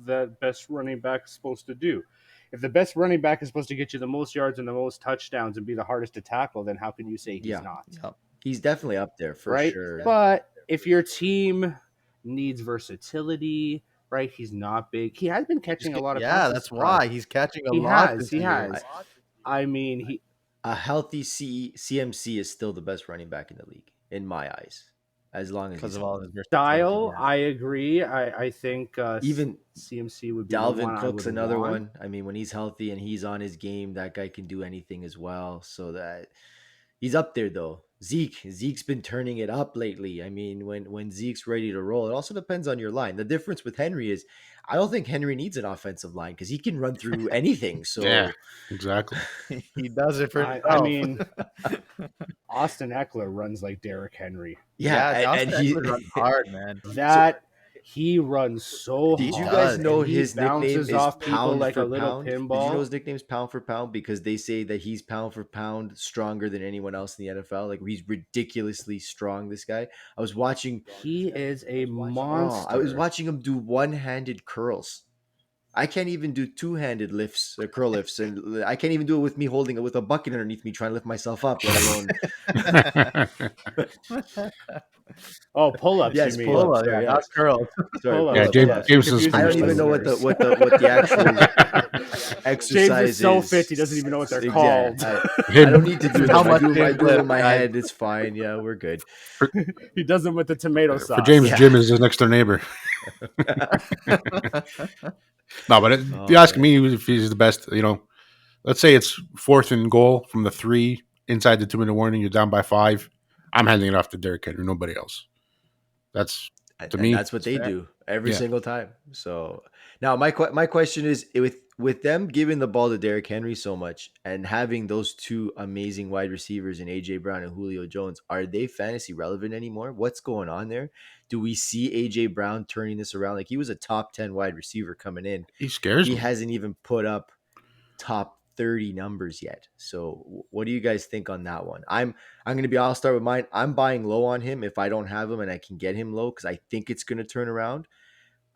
the best running back is supposed to do. If the best running back is supposed to get you the most yards and the most touchdowns and be the hardest to tackle, then how can you say he's Yeah. not? Yep. He's definitely up there for Right? sure. But if your team needs versatility, right? He's not big. He has been catching a lot of Yeah, passes. that's why he's catching a He lot has. this He year. has. I mean, he A healthy CMC is still the best running back in the league in my eyes, as long as Because he's of all healthy. his style. versatility. I agree. I think Even CMC would be the one Dalvin I Cook's would another want. one. I mean, when he's healthy and he's on his game, that guy can do anything as well. So that he's up there though. Zeke's been turning it up lately. I mean, when Zeke's ready to roll, it also depends on your line. The difference with Henry is I don't think Henry needs an offensive line because he can run through anything. So Yeah, exactly. He does it for I himself. mean, Austin Eckler runs like Derrick Henry. yeah, and Austin he Eckler runs hard, man. That he runs so Did you hard, guys does, know and he his nickname bounces is off people pound like for a little pound? Did you know pinball. his nickname's pound for pound because they say that he's pound for pound stronger than anyone else in the NFL? Like he's ridiculously strong. This guy. I was watching. He is a Oh, monster. I was watching him do one-handed curls. I can't even do two-handed lifts, curl lifts, and I can't even do it with me holding it with a bucket underneath me trying to lift myself up, let alone Oh, pull-ups. yes, you mean? pull-ups. Yeah, Sorry, not curls. sorry, Pull-ups. Yeah, pull-ups. James, Yeah. James is I don't even know what the actual exercise James is so is. fit he doesn't even know what they're Exactly. called. I don't need to do How them. much I do James them in lift, my guys? head. It's fine. Yeah, we're good. He does them with the tomato sauce. For James, Yeah. Jim is his next door neighbor. No, but if Oh, you ask man. me if he's the best, let's say it's 4th and goal from the 3 inside the 2-minute warning. You're down by 5. I'm handing it off to Derrick Henry, nobody else. That's to And me. that's what they fair. do every Yeah. single time. So now my question is with them giving the ball to Derrick Henry so much and having those two amazing wide receivers in AJ Brown and Julio Jones, are they fantasy relevant anymore? What's going on there? Do we see AJ Brown turning this around? Like he was a top 10 wide receiver coming in. He scares He me. hasn't even put up top 30 numbers yet. So what do you guys think on that one? I'm going to be, I'll start with mine. I'm buying low on him if I don't have him and I can get him low because I think it's going to turn around.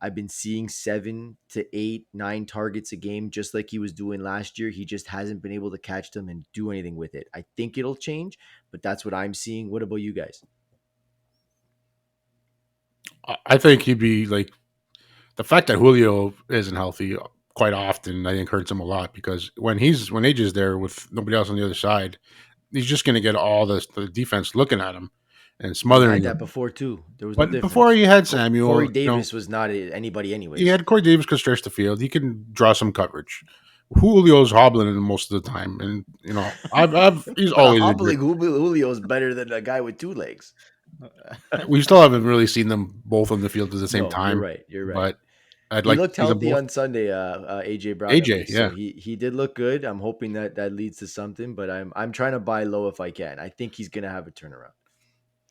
I've been seeing 7 to 8, 9 targets a game, just like he was doing last year. He just hasn't been able to catch them and do anything with it. I think it'll change, but that's what I'm seeing. What about you guys? I think he'd be like the fact that Julio isn't healthy quite often. I think hurts him a lot because when AJ's there with nobody else on the other side, he's just going to get all the defense looking at him and He smothering had that him. before too. There was no But difference. before he had Samuel, Corey Davis was not anybody anyways. He had Corey Davis could stretch the field. He can draw some coverage. Julio's hobbling most of the time, and I've he's But a always hobbling injured. Julio is better than a guy with two legs. We still haven't really seen them both on the field at the same No, you're time, right. You're right. but I'd He like to looked see them healthy both. on Sunday, AJ Brown at AJ, least. So yeah, he did look good. I'm hoping that that leads to something, but I'm trying to buy low if I can. I think he's gonna have a turnaround.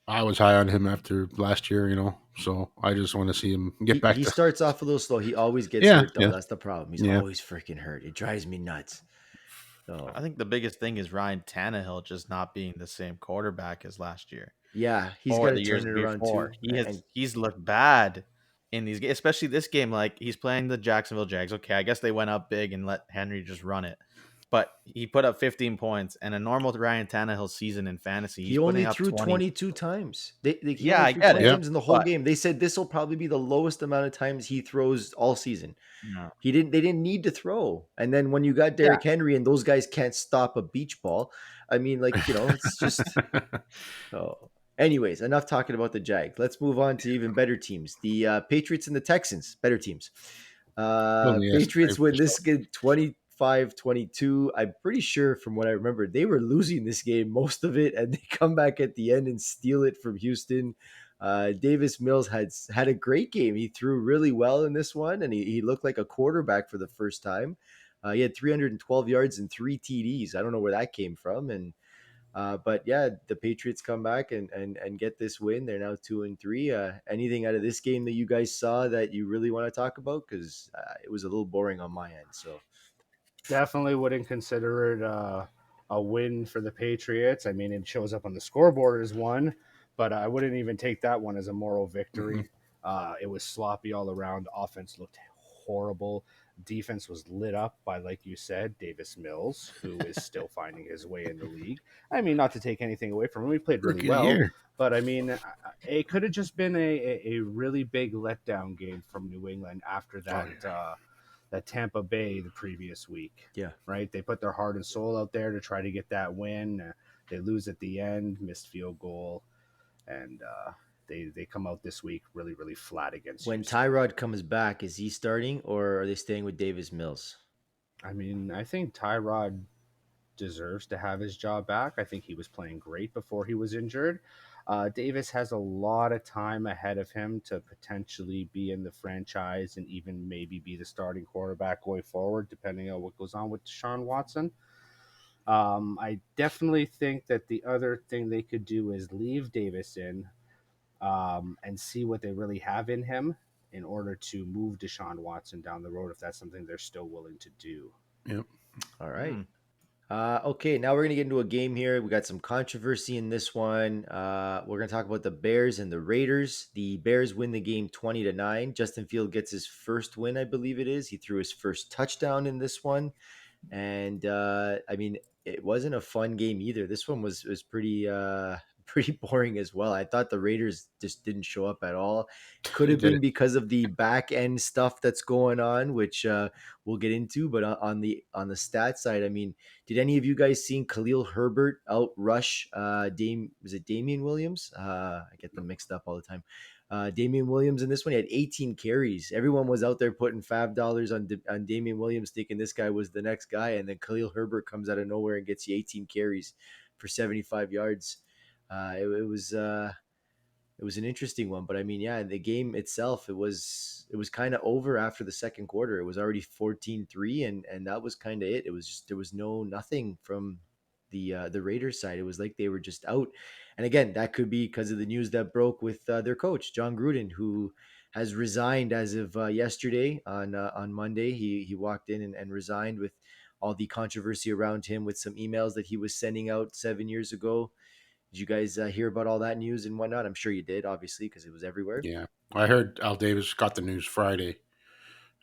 I was high on him after last year, so I just want to see him get back He to. starts off a little slow. He always gets Yeah, hurt though. yeah, That's the problem. He's yeah. always freaking hurt. It drives me nuts. I So think the biggest thing is Ryan Tannehill just not being the same quarterback as last year yeah, he's got or to the years turn it around before. too. He's looked bad in these games, especially this game. Like he's playing the Jacksonville Jags. Okay, I guess they went up big and let Henry just run it, but he put up 15 points. And a normal Ryan Tannehill season in fantasy, He he's only putting up threw 20. 22 times. He Yeah, only I threw get 20 it, Yeah, times in the whole but game. They said this will probably be the lowest amount of times he throws all season. no. He didn't. They didn't need to throw. And then when you got Yeah, Derrick Henry and those guys can't stop a beach ball, I mean, like it's just. Oh. Anyways, enough talking about the Jags. Let's move on to even better teams. The Patriots and the Texans, better teams. Still in the Patriots win first this game 25-22. I'm pretty sure from what I remember, they were losing this game most of it, and they come back at the end and steal it from Houston. Davis Mills had a great game. He threw really well in this one, and he looked like a quarterback for the first time. He had 312 yards and 3 TDs. I don't know where that came from, and but yeah, the Patriots come back and get this win. They're now 2-3. Anything out of this game that you guys saw that you really want to talk about? Because it was a little boring on my end. So Definitely wouldn't consider it a win for the Patriots. I mean, it shows up on the scoreboard as one, but I wouldn't even take that one as a moral Mhm. victory. It was sloppy all around. Offense looked horrible. Defense was lit up by, like you said, Davis Mills, who is still finding his way in the league. I mean, not to take anything away from him, he played really Rookie of the well, year. but I mean, it could have just been a really big letdown game from New England after Oh that. yeah, That Tampa Bay the previous week, yeah, right? They put their heart and soul out there to try to get that win. They lose at the end, missed field goal, and they come out this week really flat against when Houston. Tyrod comes back, is he starting or are they staying with Davis Mills? I mean, I think Tyrod deserves to have his job back. I think he was playing great before he was injured. Davis has a lot of time ahead of him to potentially be in the franchise and even maybe be the starting quarterback going forward, depending on what goes on with Deshaun Watson. I definitely think that the other thing they could do is leave Davis in and see what they really have in him in order to move Deshaun Watson down the road if that's something they're still willing to do. yep. All right. Hmm. Okay, now we're gonna get into a game here. We got some controversy in this one. We're gonna talk about the Bears and the Raiders. The Bears win the game 20-9. Justin Field gets his first win, I believe it is. He threw his first touchdown in this one. And I mean, it wasn't a fun game either. This one was pretty pretty boring as well. I thought the Raiders just didn't show up at all. Could He have did been it. because of the back end stuff that's going on, which we'll get into. But on the stat side, I mean, did any of you guys seen Khalil Herbert out rush Dame? Was it Damian Williams? I get them mixed up all the time. Damian Williams in this one, he had 18 carries. Everyone was out there putting $5 on Damian Williams, thinking this guy was the next guy, and then Khalil Herbert comes out of nowhere and gets you 18 carries for 75 yards. It was an interesting one, but I mean, yeah, the game itself, it was kind of over after the second quarter. It was already 14-3, and that was kind of it. It was just there was nothing from the Raiders side. It was like they were just out. And again, that could be because of the news that broke with their coach John Gruden, who has resigned as of yesterday on Monday. He walked in and resigned with all the controversy around him with some emails that he was sending out 7 years ago. Did you guys hear about all that news and whatnot? I'm sure you did, obviously, because it was everywhere. Yeah, I heard Al Davis got the news Friday,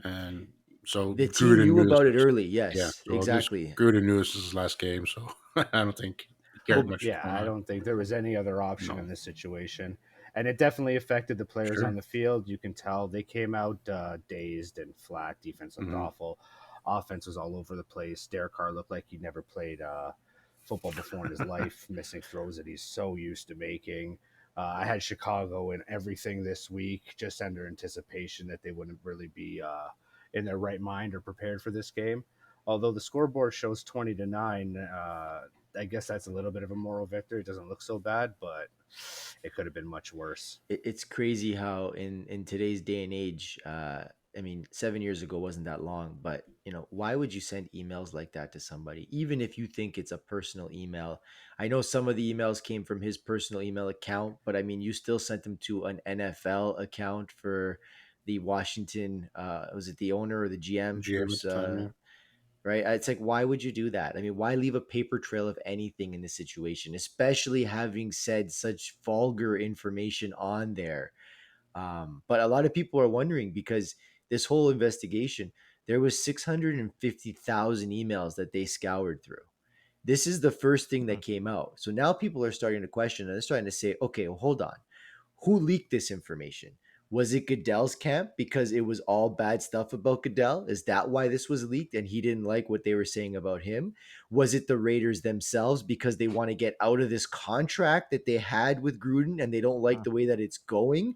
and so The team Gruden knew knew this about it was. early. Yeah, Yes, so this exactly. Gruden knew this was his last game, so I don't think he cared Well, much what's yeah, going I on. don't think there was any other option No, in this situation. And it definitely affected the players sure. on the field. You can tell they came out dazed and flat. Defense looked Hmm. awful. Offense was all over the place. Derek Carr looked like he never played football before in his life, missing throws that he's so used to making. I had Chicago in everything this week, just under anticipation that they wouldn't really be in their right mind or prepared for this game. although the scoreboard shows 20-9, I guess that's a little bit of a moral victory. It doesn't look so bad, but it could have been much worse. It's crazy how in today's day and age, I mean, 7 years ago wasn't that long, but why would you send emails like that to somebody, even if you think it's a personal email? I know some of the emails came from his personal email account, but I mean, you still sent them to an NFL account for the Washington. Was it the owner or the GM for? GM at the time, yeah. Right? It's like, why would you do that? I mean, why leave a paper trail of anything in this situation, especially having said such vulgar information on there? But a lot of people are wondering because this whole investigation, there was 650,000 emails that they scoured through. This is the first thing that came out. So now people are starting to question and they're starting to say, okay, well, hold on. Who leaked this information? Was it Goodell's camp because it was all bad stuff about Goodell? Is that why this was leaked and he didn't like what they were saying about him? Was it the Raiders themselves because they want to get out of this contract that they had with Gruden and they don't like the way that it's going?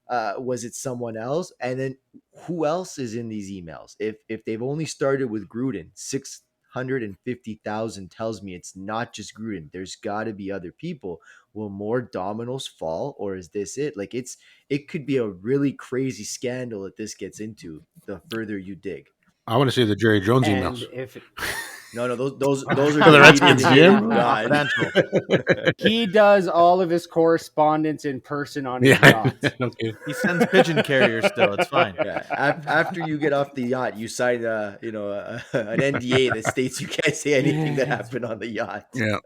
Was it someone else? And then who else is in these emails? If they've only started with Gruden, 650,000 tells me it's not just Gruden. There's got to be other people. Will more dominoes fall, or is this it? Like it could be a really crazy scandal that this gets into the further you dig. I want to see the Jerry Jones And emails if No, those are for the deleted Redskins and hidden GM. and gone. Confidential. he does all of his correspondence in person on his Yeah, yacht. okay. He sends pigeon carriers still. It's fine. Yeah, after you get off the yacht, you sign an NDA that states you can't say anything that happened on the yacht. Yeah,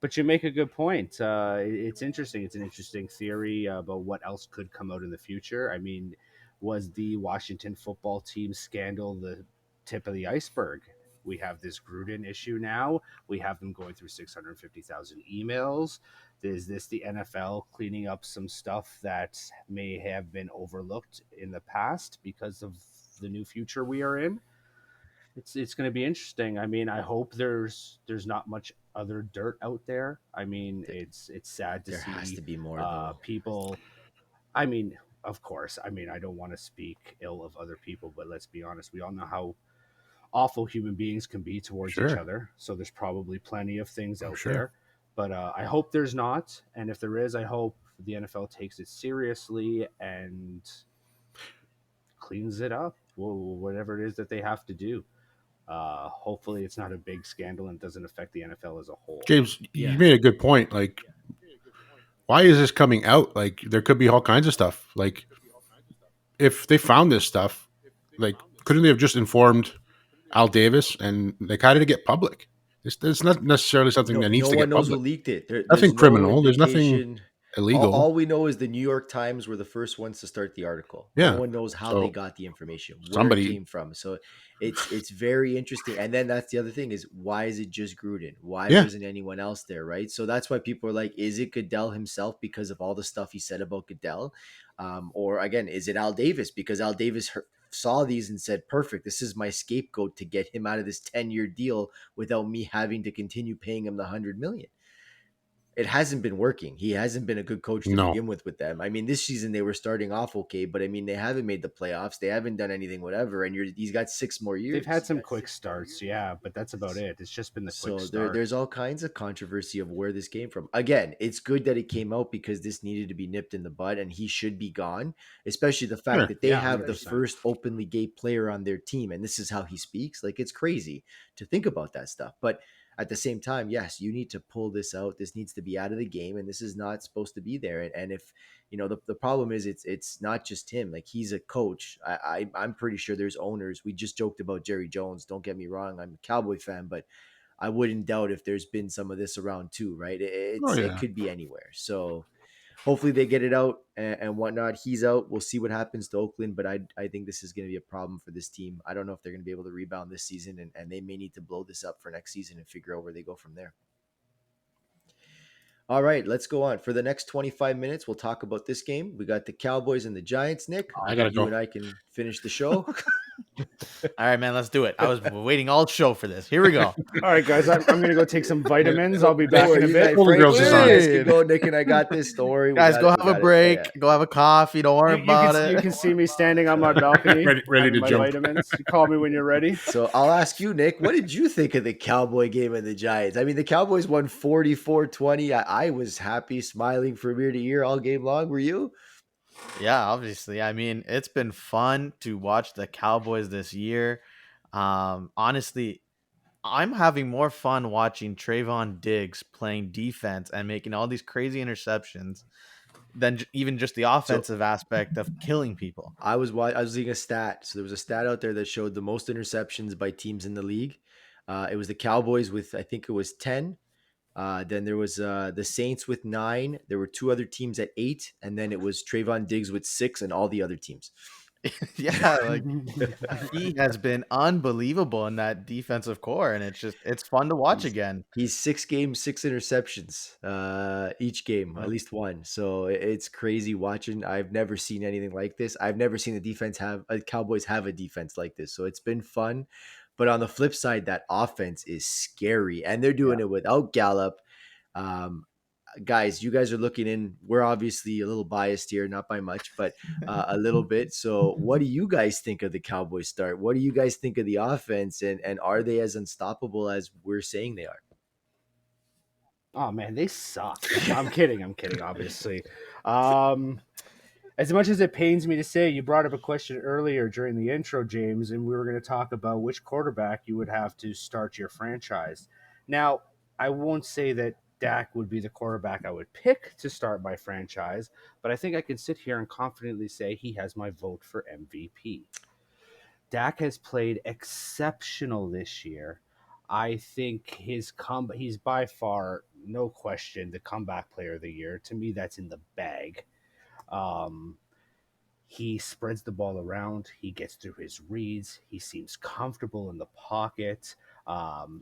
But you make a good point. It's interesting. It's an interesting theory about what else could come out in the future. I mean, was the Washington football team scandal the tip of the iceberg? We have this Gruden issue now. We have them going through 650,000 emails. Is this the NFL cleaning up some stuff that may have been overlooked in the past because of the new future we are in? It's going to be interesting. I mean, I hope there's not much other dirt out there. I mean, it's sad to There has see to be more though. people. I mean, of course. I mean, I don't want to speak ill of other people, but let's be honest. We all know how awful human beings can be towards each sure, other. So there's probably plenty of things I'm out sure. there. But I hope there's not. And if there is, I hope the NFL takes it seriously and cleans it up. Whatever it is that they have to do. Hopefully, it's not a big scandal and doesn't affect the NFL as a whole. James, Yeah. you made a good point. Like, why is this coming out? Like, there could be all kinds of stuff. Like, if they found this stuff, like, couldn't they have just informed Al Davis and like, how did it get public? It's not necessarily something that needs No to one get knows who public. leaked it. There's Nothing no criminal. There's nothing indication. illegal. All we know is the New York Times were the first ones to start the article. No Yeah. one knows how So they got the information, where it somebody, came from. So it's very interesting. And then that's the other thing is why is it just Gruden? Why yeah, wasn't anyone else there? Right. So that's why people are like, is it Goodell himself because of all the stuff he said about Goodell? Or again, is it Al Davis because Al Davis saw these and said, perfect, this is my scapegoat to get him out of this 10-year deal without me having to continue paying him the 100 million. It hasn't been working. He hasn't been a good coach to no, begin with them. I mean, this season they were starting off okay, but I mean, they haven't made the playoffs. They haven't done anything, whatever. And he's got 6 more years. They've had some quick starts, yeah, but that's about it. It's just been the quick So start. there's all kinds of controversy of where this came from. Again, it's good that it came out because this needed to be nipped in the bud and he should be gone, especially the fact sure. that they Yeah, have the 100%. first openly gay player on their team and this is how he speaks. Like it's crazy to think about that stuff. But at the same time, yes, you need to pull this out. This needs to be out of the game and this is not supposed to be there. And if the problem is it's not just him. Like he's a coach. I'm pretty sure there's owners. We just joked about Jerry Jones. Don't get me wrong. I'm a Cowboy fan, but I wouldn't doubt if there's been some of this around too, right? Oh It yeah. could be anywhere. So hopefully they get it out and whatnot. He's out. We'll see what happens to Oakland, but I think this is going to be a problem for this team. I don't know if they're going to be able to rebound this season, and they may need to blow this up for next season and figure out where they go from there. All right, let's go on. For the next 25 minutes, we'll talk about this game. We got the Cowboys and the Giants, Nick. I gotta You go. and I can finish the show. All right, man, let's do it. I was waiting all show for this. Here we go. All right, guys, I'm gonna go take some vitamins. I'll be Don't back in worry, a you bit. guys, Golden Frank, Girls is you on. guys can Wait. go. Nick and I got this. Don't worry, we Guys, got go it. have We a got it. Yeah, yeah. break. Go have a coffee. Don't worry about You it. can see me standing on my balcony, Ready having to my jump. vitamins. You call me when you're ready. So I'll ask you, Nick, what did you think of the Cowboy game and the Giants? I mean, the Cowboys won 44-20. I was happy, smiling from ear to ear all game long. Were you? Yeah, obviously. I mean, it's been fun to watch the Cowboys this year. Honestly, I'm having more fun watching Trayvon Diggs playing defense and making all these crazy interceptions than even just the So offensive aspect of killing people. I was seeing a stat. So there was a stat out there that showed the most interceptions by teams in the league. It was the Cowboys with, I think it was 10. Then there was the Saints with 9. There were two other teams at 8, and then it was Trayvon Diggs with 6, and all the other teams. Yeah, like he has been unbelievable in that defensive core, and it's fun to watch He's again. he's 6 games, 6 interceptions each game, at Uh, least one. So it's crazy watching. I've never seen anything like this. I've never seen the defense have Cowboys have a defense like this. So it's been fun. But on the flip side, that offense is scary, and they're Yeah. doing it without Gallup. Um, Guys, you guys are looking in. We're obviously a little biased here, not by much, but a little bit. So, what do you guys think of the Cowboys start? What do you guys think of the offense, and are they as unstoppable as we're saying they are? Oh man, they suck. I'm kidding. I'm kidding. Obviously, um, as much as it pains me to say, you brought up a question earlier during the intro, James, and we were going to talk about which quarterback you would have to start your franchise. Now, I won't say that Dak would be the quarterback I would pick to start my franchise, but I think I can sit here and confidently say he has my vote for MVP. Dak has played exceptional this year. I think he's by far, no question, the comeback player of the year. To me, that's in the bag. Um, he spreads the ball around. He gets through his reads. He seems comfortable in the pocket.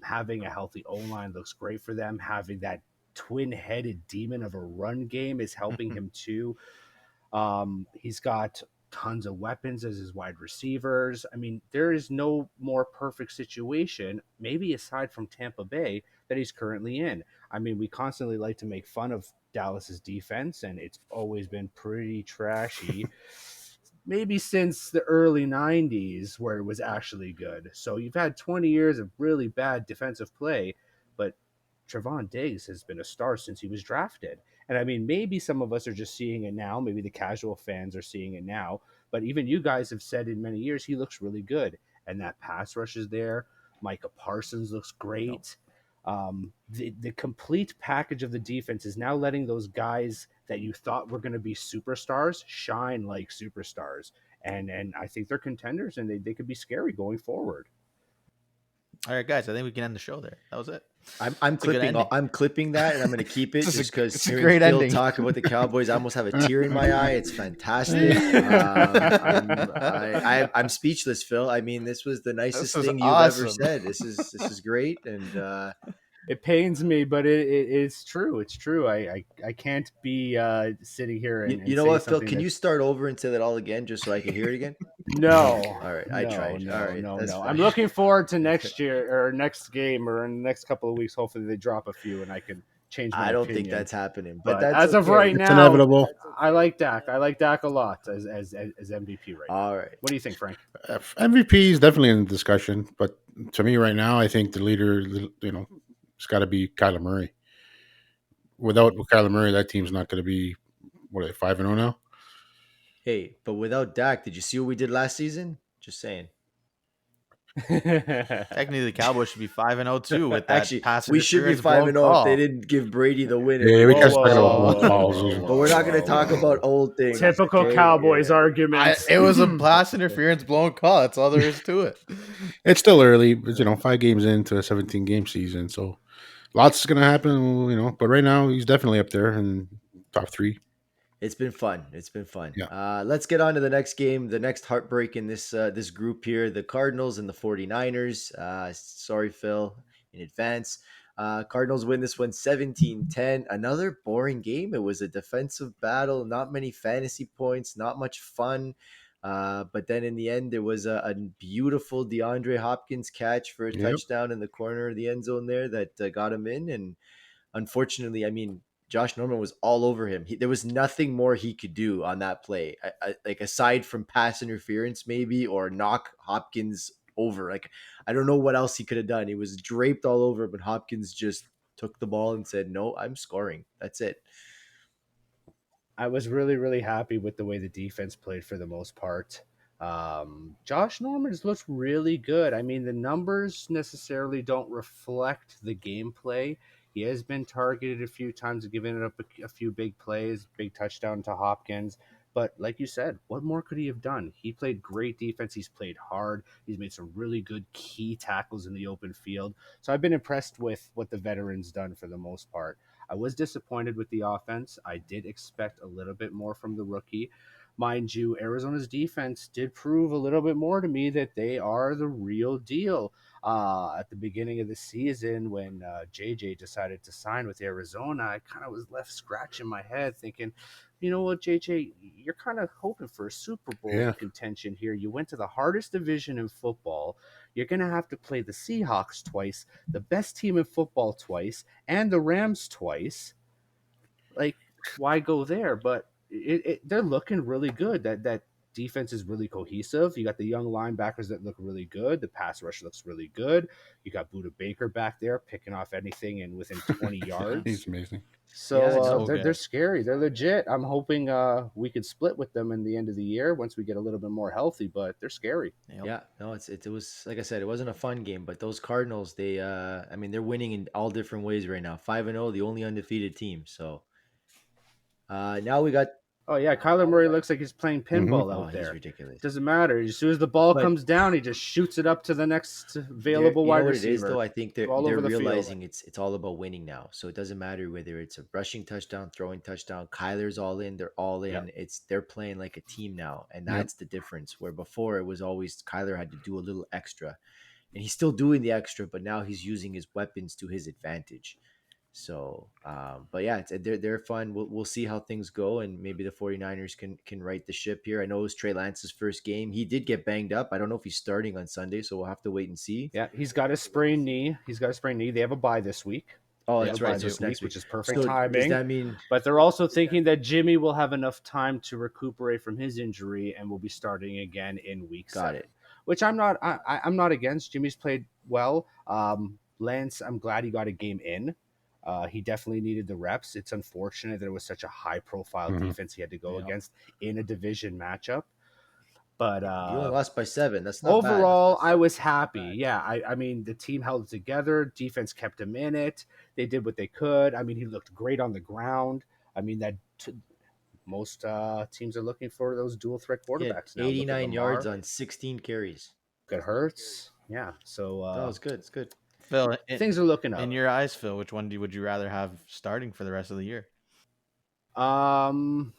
Having a healthy O line looks great for them. Having that twin headed demon of a run game is helping him too. He's got tons of weapons as his wide receivers. I mean, there is no more perfect situation, maybe aside from Tampa Bay, that he's currently in. I mean, we constantly like to make fun of Dallas's defense, and it's always been pretty trashy. Maybe since the early 90s, where it was actually good. So you've had 20 years of really bad defensive play, but Trevon Diggs has been a star since he was drafted. And I mean, maybe some of us are just seeing it now. Maybe the casual fans are seeing it now. But even you guys have said in many years he looks really good. And that pass rush is there. Micah Parsons looks great. The complete package of the defense is now letting those guys that you thought were going to be superstars shine like superstars. And I think they're contenders, and they could be scary going forward. All right, guys, I think we can end the show there. That was it. I'm It's a good clipping ending. I'm clipping that, and I'm going to keep it It's just a, because it's a hearing great Phil ending. talk about the Cowboys, I almost have a tear in my eye. It's fantastic. I'm speechless, Phil. I mean, this was the This nicest is thing you've ever awesome. said. This is great, and It pains me, but it's true. It's true. I can't be sitting here you and know say what, Phil? something Can you that's start over and say that all again, just so I can hear it again? no, All right, I no, tried. All no, right, no, that's no. I'm fine. looking forward to next year or next game or in the next couple of weeks. Hopefully, they drop a few and I can change my I don't think opinion. that's happening, but But that's as of okay. right It's now, inevitable. I like Dak. I like Dak a lot as MVP right now. All right. What do you think, Frank? MVP is definitely in the discussion, but to me right now, I think the leader, it's got to be Kyler Murray. Without Kyler Murray, that team's not going to be what are they 5-0 now? Hey, but without Dak, did you see what we did last season? Just saying. Technically, the Cowboys should be 5-0 too with that Actually, pass we should be interference 5 blown and 0 if they call. didn't give Brady the win and Yeah, we we Whoa, can't lost. talk whoa, about whoa, blown whoa, So, calls. whoa, but we're not whoa, going to whoa, talk whoa. about old things. Typical Okay? Cowboys Yeah. arguments. It was a pass interference blown call. That's all there is to it. It's still early, but 5 games into a 17-game season, so lots is going to happen. But right now he's definitely up there in top three. It's been fun. It's been fun. Yeah. Let's get on to the next game, the next heartbreak in this group here, the Cardinals and the 49ers. Sorry, Phil, in advance. Cardinals win this one 17-10. Another boring game. It was a defensive battle, not many fantasy points, not much fun. But then in the end, there was a beautiful DeAndre Hopkins catch for a Yep. touchdown in the corner of the end zone there that got him in. And unfortunately, I mean, Josh Norman was all over him. There was nothing more he could do on that play, like aside from pass interference, maybe, or knock Hopkins over. Like, I don't know what else he could have done. He was draped all over, but Hopkins just took the ball and said, "No, I'm scoring. That's it." I was really, really happy with the way the defense played for the most part. Josh Norman's looked really good. I mean, the numbers necessarily don't reflect the gameplay. He has been targeted a few times, giving up a few big plays, big touchdown to Hopkins. But like you said, what more could he have done? He played great defense. He's played hard. He's made some really good key tackles in the open field. So I've been impressed with what the veterans done for the most part. I was disappointed with the offense. I did expect a little bit more from the rookie. Mind you, Arizona's defense did prove a little bit more to me that they are the real deal. At the beginning of the season, when JJ decided to sign with Arizona, I kind of was left scratching my head thinking, you know what, JJ, you're kind of hoping for a Super Bowl Yeah. contention here. You went to the hardest division in football. You're going to have to play the Seahawks twice, the best team in football twice, and the Rams twice. Like, why go there? But they're looking really good. That defense is really cohesive. You got the young linebackers that look really good. The pass rush looks really good. You got Buda Baker back there picking off anything and within 20 He's yards. amazing. Yeah, So no, So they're good. scary. They're legit. I'm hoping we could split with them in the end of the year once we get a little bit more healthy. But they're scary. Yep. yeah, no, it was like I said, it wasn't a fun game, but those Cardinals, I mean, they're winning in all different ways right now. 5-0, the only undefeated team. So now we got, Oh yeah, Kyler Murray looks like he's playing Hmm. pinball oh, out he's there. ridiculous. Doesn't matter. As soon as the ball But comes down, he just shoots it up to the next there, available you know wide what it is though. receiver, I think they're all they're over the field. realizing it's all about winning now. So it doesn't matter whether it's a rushing touchdown, throwing touchdown. Kyler's all in. They're all Yep. in. They're playing like a team now, and Yep. that's the difference. Where before it was always Kyler had to do a little extra, and he's still doing the extra, but now he's using his weapons to his advantage. So, but yeah, they're fun. We'll see how things go, and maybe the 49ers can right the ship here. I know it was Trey Lance's first game. He did get banged up. I don't know if he's starting on Sunday, so we'll have to wait and see. Yeah, he's got a sprained knee. He's got a sprained knee. They have a bye this week. Oh, They have a that's Yep, they right. bye So do. it's this next week, week. which is perfect So does timing. that mean But they're also thinking that Jimmy will have enough time to recuperate from his injury and will be starting again in week got 7, it? which I'm not. I'm not against. Jimmy's played well. Lance, I'm glad he got a game in. He definitely needed the reps. It's unfortunate that it was such a high-profile Hmm. defense he had to go Yep. against in a division matchup. But You only lost by 7. That's not bad. overall, I was happy. Yeah, I mean, the team held it together. Defense kept him in it. They did what they could. I mean, he looked great on the ground. I mean, most teams are looking for those dual threat He had quarterbacks now. Look at 89 yards Lamar. on 16 carries. Look at Hurts. Yeah, so That was good. It's good. Phil, things are looking in up. your eyes, Phil, which one would you rather have starting for the rest of the year? Um,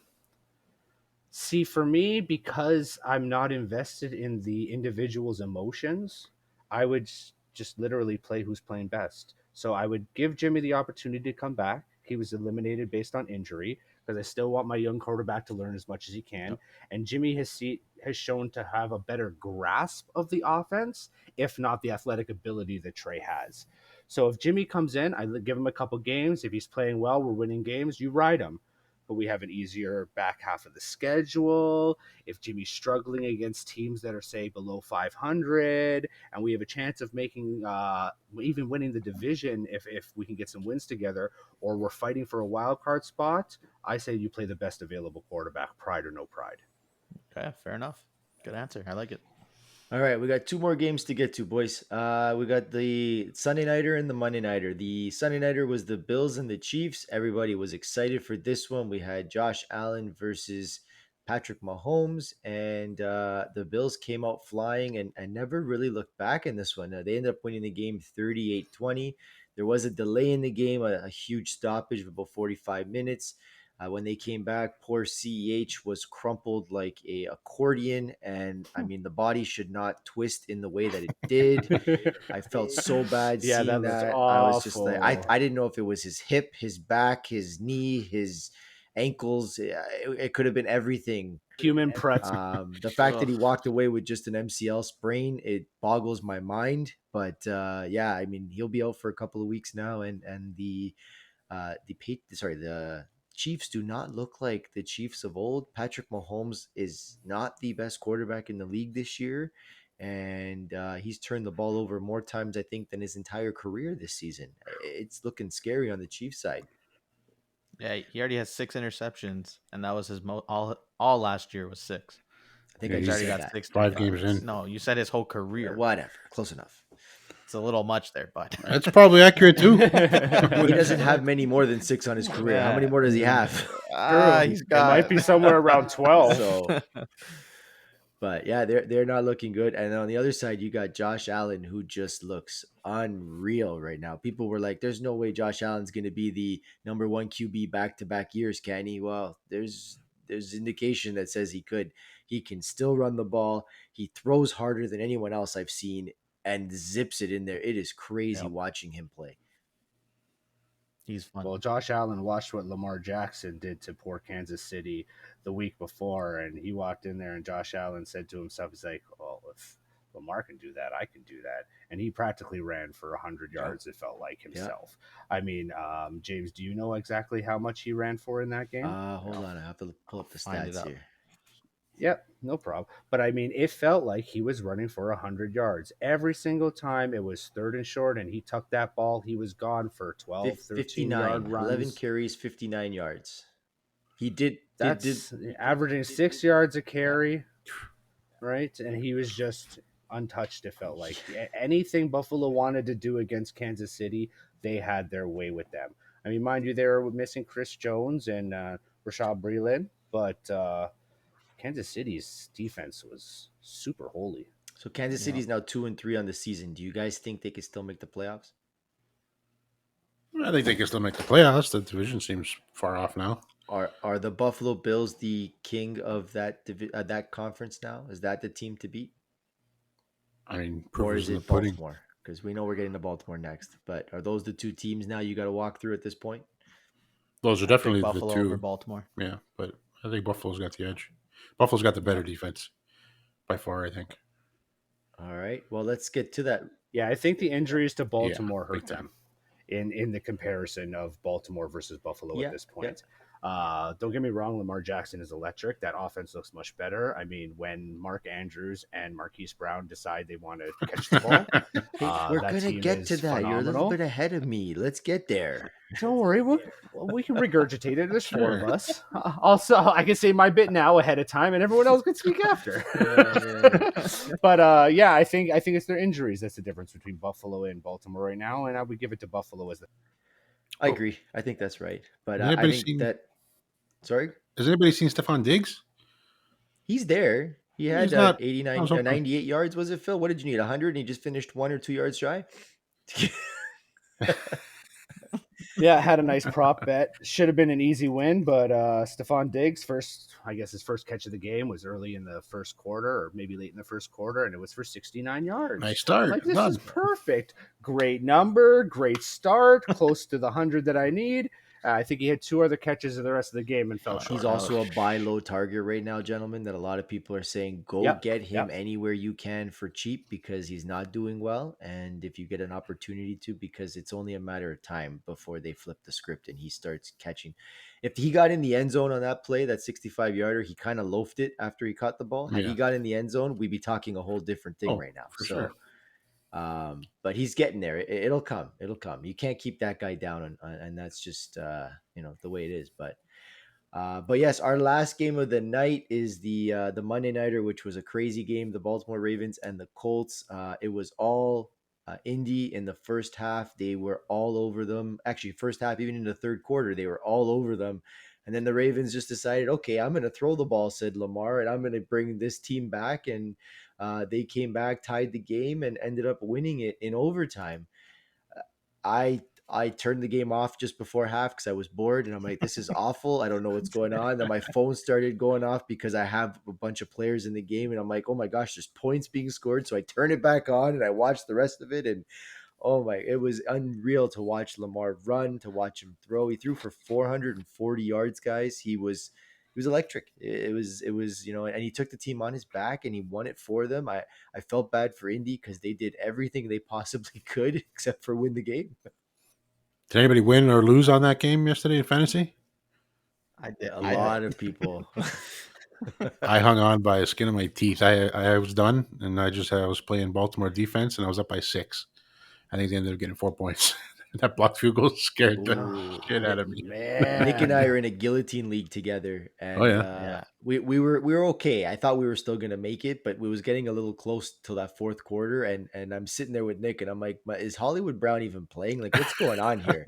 See, for me, because I'm not invested in the individual's emotions, I would just literally play who's playing best. So I would give Jimmy the opportunity to come back. He was eliminated based on injury because I still want my young quarterback to learn as much as he can. Yep. And Jimmy has shown to have a better grasp of the offense, if not the athletic ability that Trey has. So if Jimmy comes in, I give him a couple games. If he's playing well, we're winning games. You ride him, but we have an easier back half of the schedule. If Jimmy's struggling against teams that are, say, below 500, and we have a chance of making, even winning the division if we can get some wins together, or we're fighting for a wild card spot, I say you play the best available quarterback, pride or no pride. Okay, fair enough. Good answer. I like it. All right, we got two more games to get to, boys. We got the Sunday nighter and the Monday nighter. The Sunday nighter was the Bills and the Chiefs. Everybody was excited for this one. We had Josh Allen versus Patrick Mahomes, and the Bills came out flying and never really looked back in this one. They ended up winning the game 38-20. There was a delay in the game, a huge stoppage of about 45 minutes. When they came back, poor CEH was crumpled like a accordion, and I mean the body should not twist in the way that it did. I felt so bad Yeah, seeing that looks that. I was just like, I, awful. I didn't know if it was his hip, his back, his knee, his ankles. It could have been everything. Human pretzel. The fact that he Ugh. walked away with just an MCL sprain, it boggles my mind. But yeah, I mean, he'll be out for a couple of weeks now, and the Chiefs do not look like the Chiefs of old. Patrick Mahomes is not the best quarterback in the league this year, and he's turned the ball over more times, I think, than his entire career this season. It's looking scary on the Chiefs side. Yeah, he already has 6 interceptions, and that was his all last year was 6. I think Yeah, I He's just already he's said got that. 6 through 5 5. games in. No, you said his whole career. Whatever, close enough. It's a little much there, but That's probably accurate too. He doesn't have many more than 6 on his career. How many more does he have? True. he's It might got be somewhere around 12. So, but yeah, they're not looking good. And on the other side, you got Josh Allen, who just looks unreal right now. People were like, "There's no way Josh Allen's going to be the number one QB back to back years, can he?" Well, there's indication that says he could. He can still run the ball. He throws harder than anyone else I've seen, and zips it in there. It is crazy Yep. watching him play. he's fun. Well, Josh Allen watched what Lamar Jackson did to poor Kansas City the week before, and he walked in there, and Josh Allen said to himself, he's like, well, if Lamar can do that, I can do that. And he practically ran for 100 yards, it felt like himself. I mean, James, do you know exactly how much he ran for in that game? Hold on, I have to pull up the Find it stats up. here. Yep, no problem. But I mean, it felt like he was running for 100 yards. Every single time it was third and short, and he tucked that ball, he was gone for 12, 13 yard 59, runs. 11 carries, 59 yards. He did. That's averaging 6 yards a carry, right? And he was just untouched, it felt like. Anything Buffalo wanted to do against Kansas City, they had their way with them. I mean, mind you, they were missing Chris Jones and Rashad Breeland, but Kansas City's defense was super holy. So Kansas City is now 2-3 on the season. Do you guys think they could still make the playoffs? I think they can still make the playoffs. The division seems far off now. Are the Buffalo Bills the king of that conference now? Is that the team to beat, I mean, or proof is is in the it pudding. Baltimore? Because we know we're getting to Baltimore next. But are those the two teams now you got to walk through at this point? Those are I pick definitely the Buffalo over two. Baltimore. Yeah, but I think Buffalo's got the edge. Buffalo's got the better defense by far, I think. All right. Well, let's get to that. Yeah, I think the injuries to Baltimore big hurt time. them in the comparison of Baltimore versus Buffalo Yeah, at this point. Don't get me wrong, Lamar Jackson is electric. That offense looks much better. I mean, when Mark Andrews and Marquise Brown decide they want to catch the ball, Hey, we're that gonna team get to is that. You're a little phenomenal. bit ahead of me. Let's get there. Don't worry, we can regurgitate it. There's four of Sure. us. Also, I can say my bit now ahead of time, and everyone else can speak after. But yeah, I think it's their injuries that's the difference between Buffalo and Baltimore right now, and I would give it to Buffalo as the. I agree. I think that's right. But Has I anybody think seen- that. Sorry, Has anybody seen Stephon Diggs? he's there. He had He's not- 89, I was hoping- 98 yards. Was it, Phil? What did you need? 100, and he just finished 1 or 2 yards shy. Yeah, had a nice prop bet. Should have been an easy win, but Stephon Diggs his first catch of the game was early in the first quarter, or maybe late in the first quarter, and it was for 69 yards. Nice start. I'm like, this Done. is perfect. Great number, great start, close to the 100 that I need. I think he had 2 other catches of the rest of the game and fell short. He's also a buy low target right now, gentlemen, that a lot of people are saying go Yep, get him yep. anywhere you can for cheap because he's not doing well. And if you get an opportunity to, because it's only a matter of time before they flip the script and he starts catching. If he got in the end zone on that play, that 65-yarder, he kind of loafed it after he caught the ball. Had Yeah. he got in the end zone, we'd be talking a whole different thing Oh, right now. for So, sure. but he's getting there. It'll come. It'll come. You can't keep that guy down, and that's just the way it is. But yes, our last game of the night is the Monday Nighter, which was a crazy game. The Baltimore Ravens and the Colts. It was all Indy in the first half. They were all over them. Actually, first half, even in the third quarter, they were all over them. And then the Ravens just decided, okay, I'm going to throw the ball, said Lamar, and I'm going to bring this team back. And they came back, tied the game, and ended up winning it in overtime. I turned the game off just before half because I was bored, and I'm like, this is awful. I don't know what's going on. Then my phone started going off because I have a bunch of players in the game, and I'm like, oh my gosh, there's points being scored. So I turn it back on and I watched the rest of it, and it was unreal to watch Lamar run, to watch him throw. He threw for 440 yards, guys. was electric. It was and he took the team on his back and he won it for them. I felt bad for Indy because they did everything they possibly could except for win the game. Did anybody win or lose on that game yesterday in fantasy? I did. A I lot did. of people. I hung on by the skin of my teeth. I was done, and I was playing Baltimore defense, and I was up by 6. I think they ended up getting 4 points. That blocked field goal scared the Ooh, shit out of me. Nick and I Man. are in a guillotine league together, Oh and yeah, Yeah. we were okay. I thought we were still gonna make it, but we was getting a little close till that fourth quarter, and I'm sitting there with Nick, and I'm like, Is Hollywood Brown even playing? Like, what's going on here?"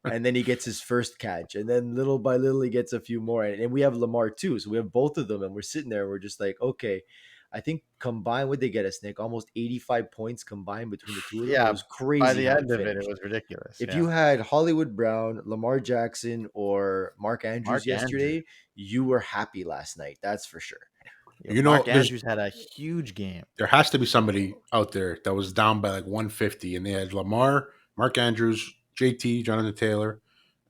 And then he gets his first catch, and then little by little he gets a few more, and we have Lamar too, so we have both of them, and we're sitting there, and we're just like, okay. I think combined, what they get us, Nick? Almost 85 points combined between the two of them. It Yeah. was By crazy the how it end of it, it finished. was ridiculous. If Yeah. you had Hollywood Brown, Lamar Jackson, or Mark Andrews Mark Andrews. yesterday, you were happy last night. That's for sure. Yo, you know, Mark Andrews had a huge game. there has to be somebody out there that was down by like 150, and they had Lamar, Mark Andrews, JT, Jonathan Taylor,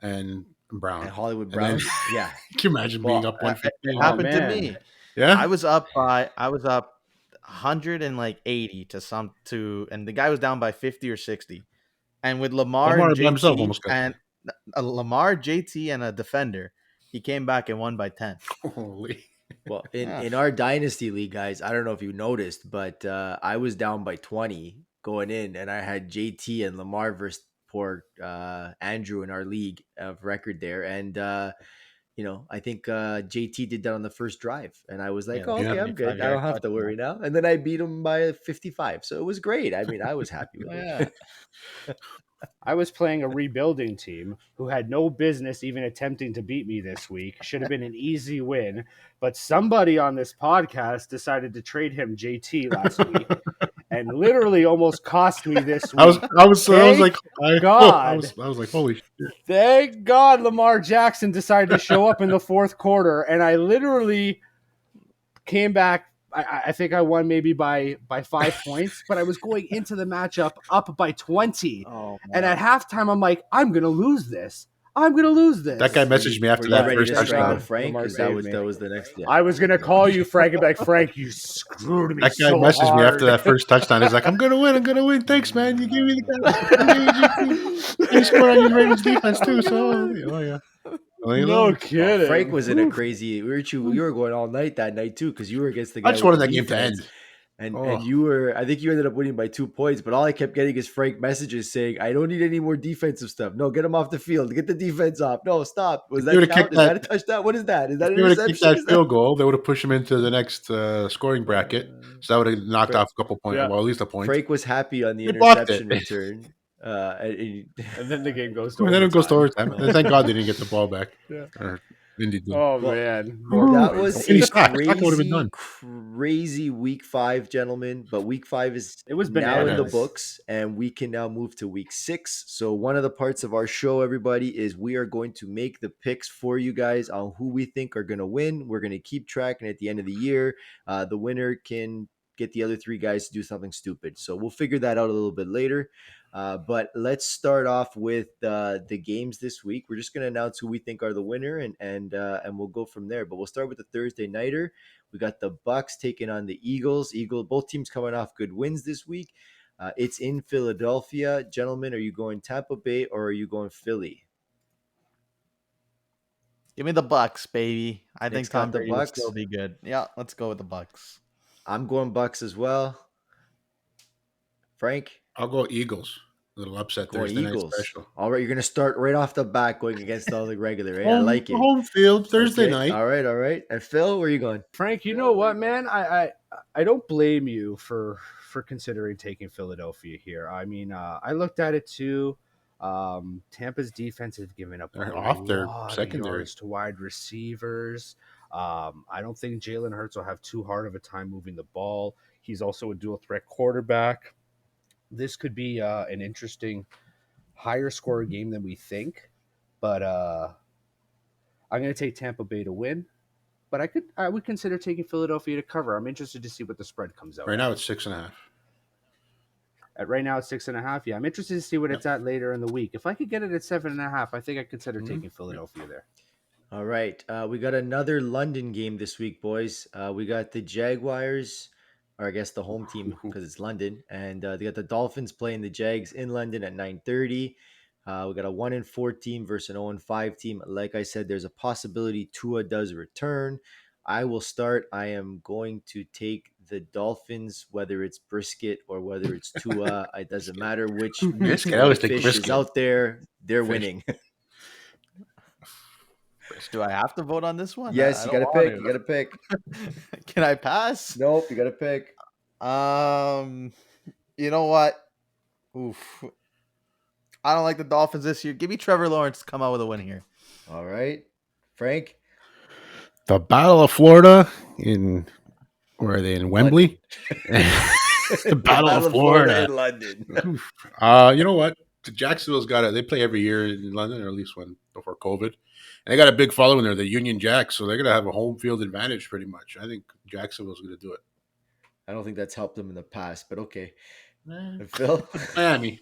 and Brown. And Hollywood And then Brown, yeah. can you imagine being Well, up It 150? Oh happened to man. me. Yeah, I was up 180 to some to, and the guy was down by 50 or 60. And with Lamar and Lamar by himself JT almost got and Lamar, JT, and a defender, he came back and won by 10. holy. well, in Yeah. in our dynasty league, guys, I don't know if you noticed, but I was down by 20 going in, and I had JT and Lamar versus poor Andrew in our league of record there, and I think JT did that on the first drive, and I was Yeah, like, the "Oh, Yeah, okay, I'm good. I 75-yard don't have to touchdown. worry now." And then I beat him by 55, so it was great. I mean, I was happy with Oh, it. yeah. I was playing a rebuilding team who had no business even attempting to beat me this week. Should have been an easy win, but somebody on this podcast decided to trade him JT last week and literally almost cost me this I was, week. I was, I was Thank like, God. I was like, holy shit. Thank God Lamar Jackson decided to show up in the fourth quarter, and I literally came back. I think I won maybe by 5 points, but I was going into the matchup up by 20. Oh, And man. at halftime, I'm like, I'm going to lose this. I'm going to lose this. That guy Were messaged you, me were after you that ready first to strangle touchdown. Frank? Lamar Because that saved was me. that was the next. Yeah. I was going to call you, Frank, and be like, Frank, you screwed me That guy so messaged me after hard. that first touchdown. He's like, I'm gonna win. Thanks, man. You gave me the guy. You scored on your Ravens defense too. So, oh yeah. Oh, you No know. Well, Frank kidding. was in a crazy. You were going all night that night too, because you were against the I guy just with the wanted that game to defense, end. and Oh, and you were. I think you ended up winning by 2 points. But all I kept getting is Frank messages saying, "I don't need any more defensive stuff. No, get him off the field. Get the defense off. No, stop. Was if they would that have count? kicked Is that a that, touchdown? What is that? Is if that an they would have kicked interception? that Is that?" field goal, they would have pushed him into the next scoring bracket. So that would have knocked Fra- off a couple points, Yeah. well, at least a point. Frank was happy on the They blocked it. interception return. And then the game goes to And then it goes to overtime. overtime. And thank God they didn't get the ball back. Yeah. Or Indy did. Oh, Well, man. More that points. was Any a sack. Sack would have been crazy, done. crazy week 5, gentlemen. But week 5 is It was now in the bananas. books, and we can now move to week 6. So, one of the parts of our show, everybody, is we are going to make the picks for you guys on who we think are going to win. We're going to keep track, and at the end of the year, the winner can get the other 3 guys to do something stupid. So, we'll figure that out a little bit later. But let's start off with the games this week. We're just going to announce who we think are the winner, and we'll go from there. But we'll start with the Thursday nighter. We got the Bucks taking on the Eagles. Both teams coming off good wins this week. It's in Philadelphia, gentlemen. Are you going Tampa Bay or are you going Philly? Give me the Bucks, baby. I Nick's think got Tom the Brady will Bucks. still be good. Yeah, let's go with the Bucks. I'm going Bucks as well. Frank? I'll go Eagles. A little upset Going Thursday night Eagles. special. All right, you're going to start right off the bat going against all the regular, right? I like it. Home field Thursday Okay, night. All right. And Phil, where are you going? Frank, you know what, man? I don't blame you for considering taking Philadelphia here. I mean, I looked at it too. Tampa's defense has given up They're a off their lot of secondary. yards to wide receivers. I don't think Jalen Hurts will have too hard of a time moving the ball. He's also a dual threat quarterback. This could be an interesting, higher score game than we think. But I'm going to take Tampa Bay to win. But I would consider taking Philadelphia to cover. I'm interested to see what the spread comes out. Right now it's 6.5. Right now it's 6.5. Yeah, I'm interested to see what it's at later in the week. If I could get it at 7.5, I think I'd consider taking Philadelphia there. All right. We got another London game this week, boys. We got the Jaguars, or I guess the home team because it's London, and they got the Dolphins playing the Jags in London at 9:30. We got a 1-4 team versus an 0-5 team. Like I said, there's a possibility Tua does return. I will start. I am going to take the Dolphins, whether it's brisket or whether it's Tua. It doesn't Brisket. matter which meat Brisket. I or always think fish is brisket. out there. They're Fish. winning. Do I have to vote on this one? Yes, I you don't got to want pick. You got to. to pick. Can I pass? Nope, you got to pick. Um, you know what? Oof. I don't like the Dolphins this year. Give me Trevor Lawrence to come out with a win here. All right, Frank. The Battle of Florida in where are they in London. Wembley? The Battle of Florida. in London. You know what? Jacksonville's got it. They play every year in London, or at least one before COVID. And they got a big following there, the Union Jacks, so they're going to have a home field advantage pretty much. I think Jacksonville's going to do it. I don't think that's helped them in the past, but okay. Eh, And Phil. Miami.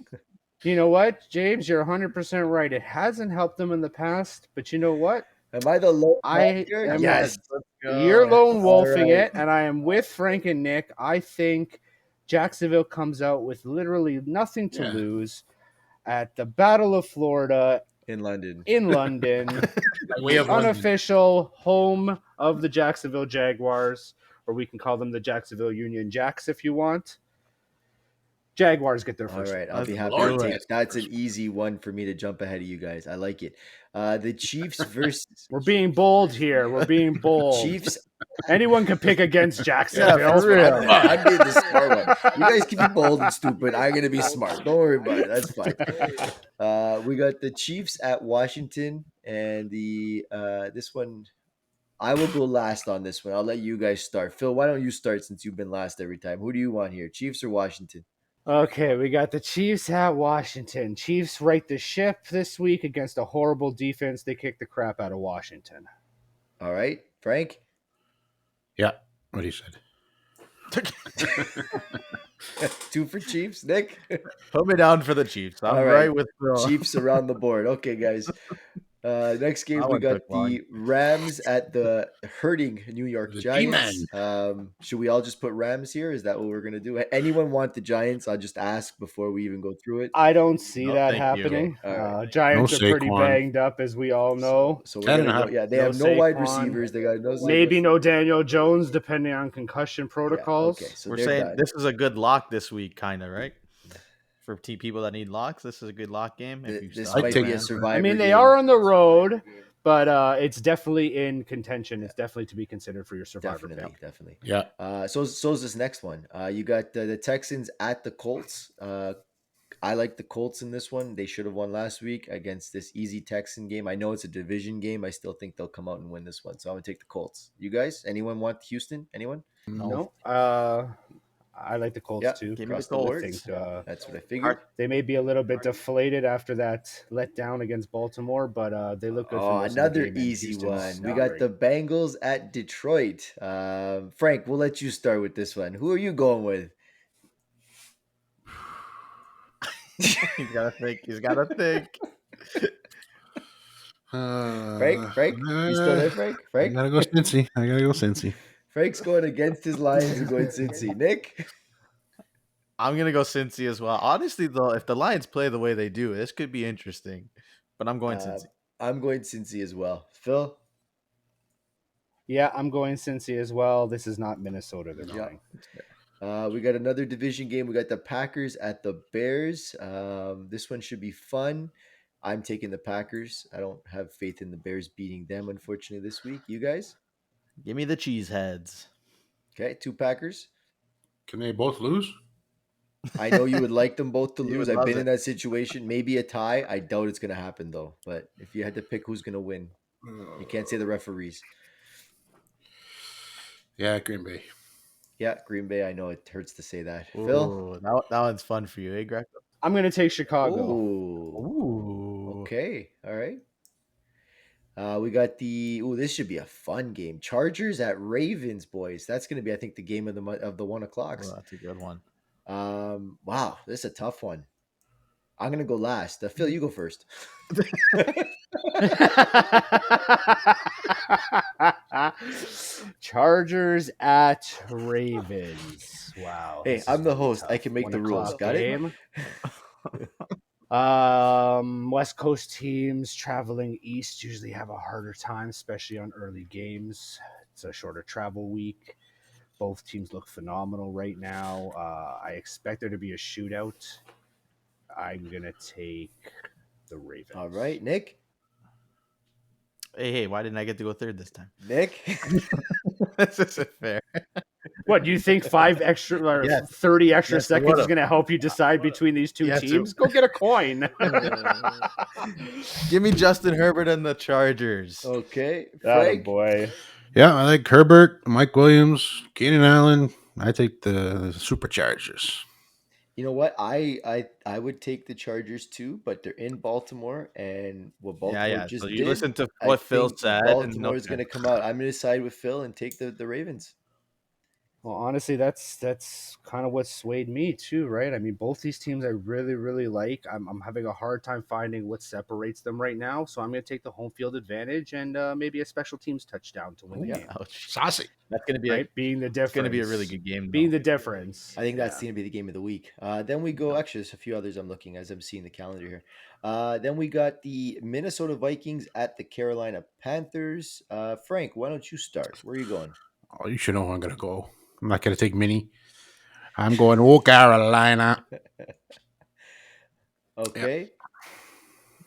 You know what, James? You're 100% right. It hasn't helped them in the past, but you know what? Am I the lone I wolf here? am- Yes. You're lone wolfing right. it, and I am with Frank and Nick. I think Jacksonville comes out with literally nothing to Yeah. lose at the Battle of Florida In London. in London, Way the of London. unofficial home of the Jacksonville Jaguars, or we can call them the Jacksonville Union Jacks if you want. Jaguars get their All first. right, I'll be Let's happy Lord, to do take. it. That's an easy one for me to jump ahead of you guys. I like it. The Chiefs versus We're being bold here. We're being bold. Chiefs. Anyone can pick against Jacksonville. Yeah, for real. I'm being the smart one. You guys can be bold and stupid. I'm gonna be smart. Don't worry about it. That's fine. We got the Chiefs at Washington, and the this one. I will go last on this one. I'll let you guys start. Phil, why don't you start since you've been last every time? Who do you want here, Chiefs or Washington? Okay, we got the Chiefs at Washington. Chiefs right the ship this week against a horrible defense. They kick the crap out of Washington. All right, Frank. Yeah, what he said. 2 for Chiefs. Nick. Put me down for the Chiefs. I'm All right. right. with Phil. Chiefs around the board. Okay, guys. Next game, I we went got quick line. the Rams at the hurting New York The Giants. Should we all just put Rams here? Is that what we're gonna do? Anyone want the Giants? I'll just ask before we even go through it. I don't see No, that thank you. happening. Okay, all right. Giants No are pretty Saquon. banged up, as we all know. So we're 10 and gonna a go. half. Yeah, they No have no wide Saquon. receivers. They got no. Maybe no Daniel Jones, depending on concussion Yeah, protocols. okay, so We're they're saying done. this is a good lock this week, kind of, right? For people that need locks, this is a good lock game. If you This stop might take be a Rams. survivor. I mean, they game. are on the road, but it's definitely in contention. It's definitely to be considered for your survivor Definitely, pick. definitely. Yeah. So's this next one. You got the Texans at the Colts. I like the Colts in this one. They should have won last week against this easy Texan game. I know it's a division game. I still think they'll come out and win this one. So I'm gonna take the Colts. You guys? Anyone want Houston? Anyone? No, I like the Colts Yeah, too. Give me across the the Colts. board. think That's what I figured. they may be a little bit deflated after that letdown against Baltimore, but they look good. For most of the Another game, and easy Houston's one. We not got great. the Bengals at Detroit. Frank, we'll let you start with this one. Who are you going with? He's got to think. He's got to think. Frank, you still there, Frank? I Frank, gotta go Cincy. Frank's going against his Lions and going Cincy. Nick, I'm gonna go Cincy as well. Honestly, though, if the Lions play the way they do, this could be interesting. But I'm going Cincy. I'm going Cincy as well. Phil, Yeah, I'm going Cincy as well. This is not Minnesota. They're Yeah. going. We got another division game. We got the Packers at the Bears. This one should be fun. I'm taking the Packers. I don't have faith in the Bears beating them, unfortunately, this week. You guys? Give me the cheeseheads. Okay, 2 Packers. Can they both lose? I know you would like them both to You lose. would I've love been it. in that situation. Maybe a tie. I doubt it's going to happen, though. But if you had to pick who's going to win, you can't say the referees. Yeah, Green Bay. Yeah, Green Bay. I know it hurts to say that. Phil? Ooh, that one's fun for you, eh, Greg? I'm going to take Chicago. Ooh. Ooh. Okay. All right. We got the this should be a fun game. Chargers at Ravens, boys. That's going to be, I think, the game of the 1 o'clocks. Ooh, that's a good one. Wow, this is a tough one. I'm gonna go last. Phil, you go first. Chargers at Ravens. Wow, Hey, this is I'm the really host. I tough. can make 1 the rules. o'clock Got it? game. West Coast teams traveling east usually have a harder time, especially on early games. It's a shorter travel week. Both teams look phenomenal right now. I expect there to be a shootout. I'm gonna take the Ravens. All right, Nick. Hey, why didn't I get to go third this time? Nick. This isn't fair. What do you think? 5 extra or Yes. 30 extra Yes, it seconds is would've. going to help you decide between these two Yes, it- teams? Go get a coin. Give me Justin Herbert and the Chargers. Okay, That a Frank. boy. Yeah, I like Herbert, Mike Williams, Keenan Allen. I take the Superchargers. You know what? I would take the Chargers too, but they're in Baltimore, and what Baltimore Yeah. just So you did, listen to I what Phil think said, and Baltimore is going to come out. I'm going to side with Phil and take the Ravens. Well, honestly, that's kind of what swayed me too, right? I mean, both these teams I really, really like. I'm having a hard time finding what separates them right now, so I'm going to take the home field advantage and maybe a special teams touchdown to win the game. Ouch. Saucy. That's gonna be Right, being the difference. it's gonna be a really good game. Being though. the difference. I think that's going to be the game of the week. Then we go. Actually, there's a few others I'm looking as I'm seeing the calendar here. Then we got the Minnesota Vikings at the Carolina Panthers. Frank, why don't you start? Where are you going? Oh, you should know where I'm going to go. I'm not going to take Mini. I'm going to Carolina. Okay,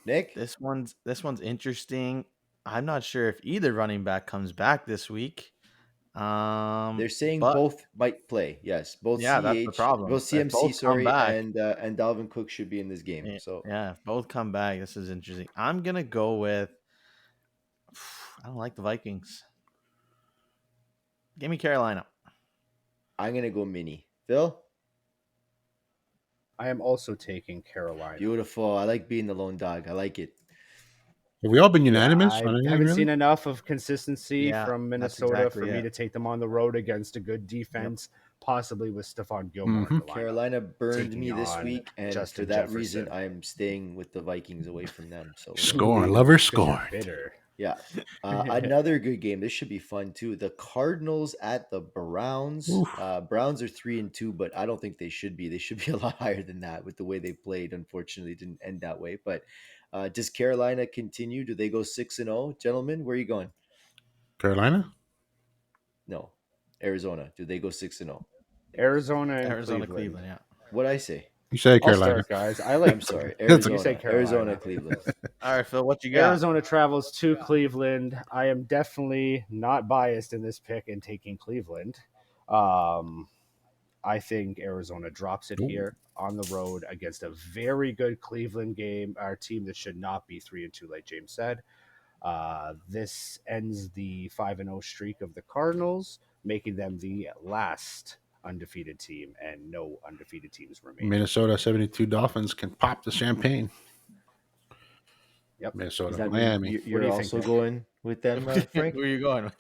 Nick. This one's interesting. I'm not sure if either running back comes back this week. They're saying but both might play. Yes, both yeah, that's the problem. both If CMC, both come sorry, back, and Dalvin Cook should be in this game. So yeah, if both come back, this is interesting. I'm gonna go with. I don't like the Vikings. Give me Carolina. I'm gonna go mini. Phil, I am also taking Carolina. beautiful. I like being the lone dog. I like it. Have we all been Yeah, unanimous I on anything, haven't really? seen enough of consistency Yeah, from that's Minnesota exactly for me it. to take them on the road against a good defense, possibly with Stephon Gilmore in the lineup. Carolina burned Taking me this on week, and Justin for that reason, Jefferson. I'm staying with the Vikings away from them. So Score, Ooh, lover, 'cause you're score. bitter. yeah, another good game. This should be fun too. The Cardinals at the Browns. Oof. Browns are 3-2, but I don't think they should be. They should be a lot higher than that with the way they played. Unfortunately, it didn't end that way. But does Carolina continue? Do they go 6-0, gentlemen? Where are you going? Carolina? No, Arizona. Do they go 6-0? Arizona and Arizona, Cleveland. Yeah. What I say? You said I'll Carolina. start, guys. I like. I'm sorry, That's Arizona. You say Carolina. Arizona, Cleveland. All right, Phil, what you got? Arizona travels to Cleveland. I am definitely not biased in this pick and taking Cleveland. I think Arizona drops it Ooh. here on the road against a very good Cleveland game, our team that should not be 3-2, like James said. This ends the 5-0 streak of the Cardinals, making them the last undefeated team, and no undefeated teams remain. Minnesota 72 Dolphins can pop the champagne. Yep. Minnesota, Does that Miami. mean you're do you also think, Nick? going with them, Frank? Where are you going?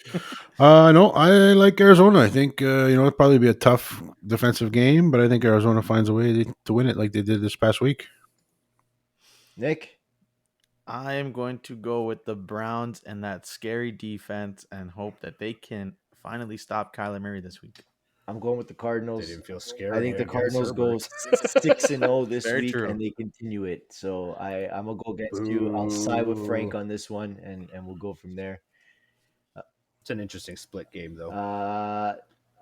No, I like Arizona. I think it'll probably be a tough defensive game, but I think Arizona finds a way to win it, like they did this past week. Nick? I am going to go with the Browns and that scary defense and hope that they can finally stop Kyler Murray this week. I'm going with the They Cardinals. didn't feel scared. I think the against Cardinals go Herbert. 6-0 this Very week, true. and they continue it. So I'm gonna go against you. I'll side with Frank Ooh. on this one, and we'll go from there. It's an interesting split game, though.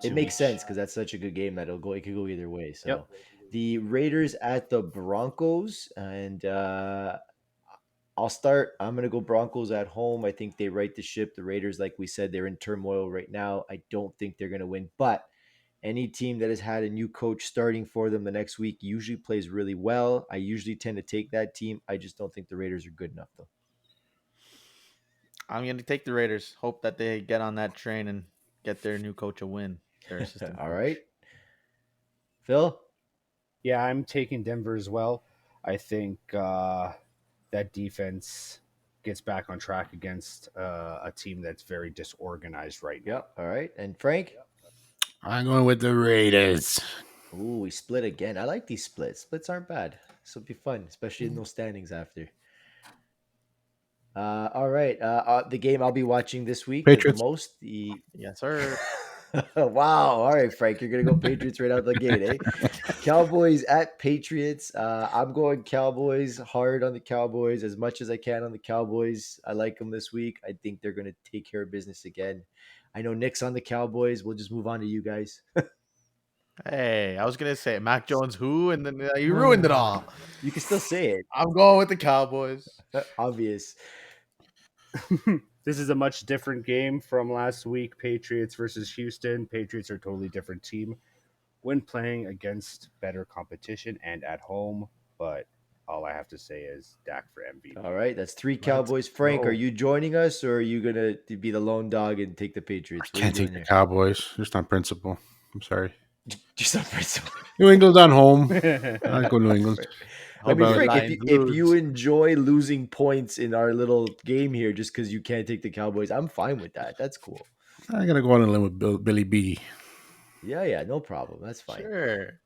It To makes each. sense because that's such a good game that it could go either way. So Yep. the Raiders at the Broncos, and I'll start. I'm going to go Broncos at home. I think they right the ship. The Raiders, like we said, they're in turmoil right now. I don't think they're going to win, but any team that has had a new coach starting for them the next week usually plays really well. I usually tend to take that team. I just don't think the Raiders are good enough, though. I'm going to take the Raiders. Hope that they get on that train and get their new coach a win. Their assistant All coach. right. Phil? Yeah, I'm taking Denver as well. I think that defense gets back on track against a team that's very disorganized right now. Yep. All right. And Frank? I'm going with the Raiders. Ooh, we split again. I like these splits. Splits aren't bad. This will be fun, especially in those standings after. All right. The game I'll be watching this week the Patriots. most. The Yes, sir. Wow. All right, Frank, you're gonna go Patriots right out the gate, eh? Cowboys at Patriots. I'm going Cowboys hard on the Cowboys as much as I can on the Cowboys. I like them this week. I think they're gonna take care of business again. I know Nick's on the Cowboys. We'll just move on to you guys. Hey, I was gonna say Mac Jones who, and then you ruined it all. You can still say it. I'm going with the Cowboys. Obvious. This is a much different game from last week. Patriots versus Houston. Patriots are a totally different team when playing against better competition and at home. But all I have to say is Dak for MVP. All right, that's 3 Let's Cowboys. Frank, are go. you joining us or are you gonna be the lone dog and take the Patriots? What are you Can't take doing the here? Cowboys just on principle. I'm sorry. Just on principle. New England's on home. I go New England. I mean, about Frank, Lions if you lose. enjoy losing points in our little game here just because you can't take the Cowboys, I'm fine with that. That's cool. I'm gonna go on a limb with Billy B. Yeah, no problem. That's fine. Sure.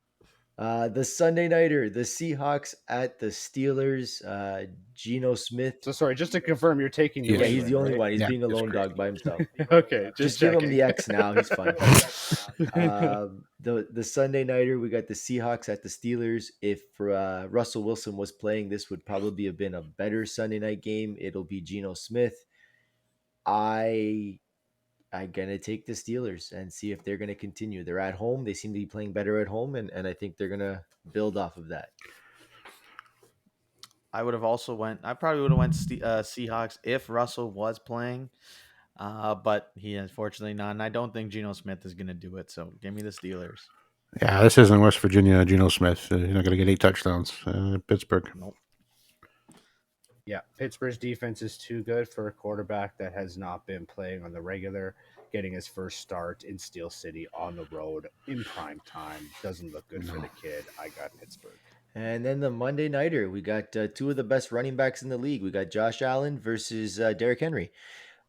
The Sunday nighter, the Seahawks at the Steelers. Geno Smith. So sorry, just to confirm, you're taking New Yeah, he's England, the only right? one. He's Yeah, being a that's lone correct. dog by himself. Okay, Just just give him checking. the X now. He's fine. The Sunday nighter, we got the Seahawks at the Steelers. If Russell Wilson was playing, this would probably have been a better Sunday night game. It'll be Geno Smith. I'm gonna take the Steelers and see if they're gonna continue. They're at home. They seem to be playing better at home, and I think they're gonna build off of that. I would have also went. I probably would have went Seahawks if Russell was playing, but he unfortunately not. And I don't think Geno Smith is going to do it. So give me the Steelers. Yeah, this isn't West Virginia. Geno Smith. He's not gonna get 8 touchdowns. Pittsburgh. Nope. Yeah, Pittsburgh's defense is too good for a quarterback that has not been playing on the regular. Getting his first start in Steel City on the road in prime time doesn't look good for the kid. I got Pittsburgh. And then the Monday nighter, we got 2 of the best running backs in the league. We got Josh Allen versus Derrick Henry.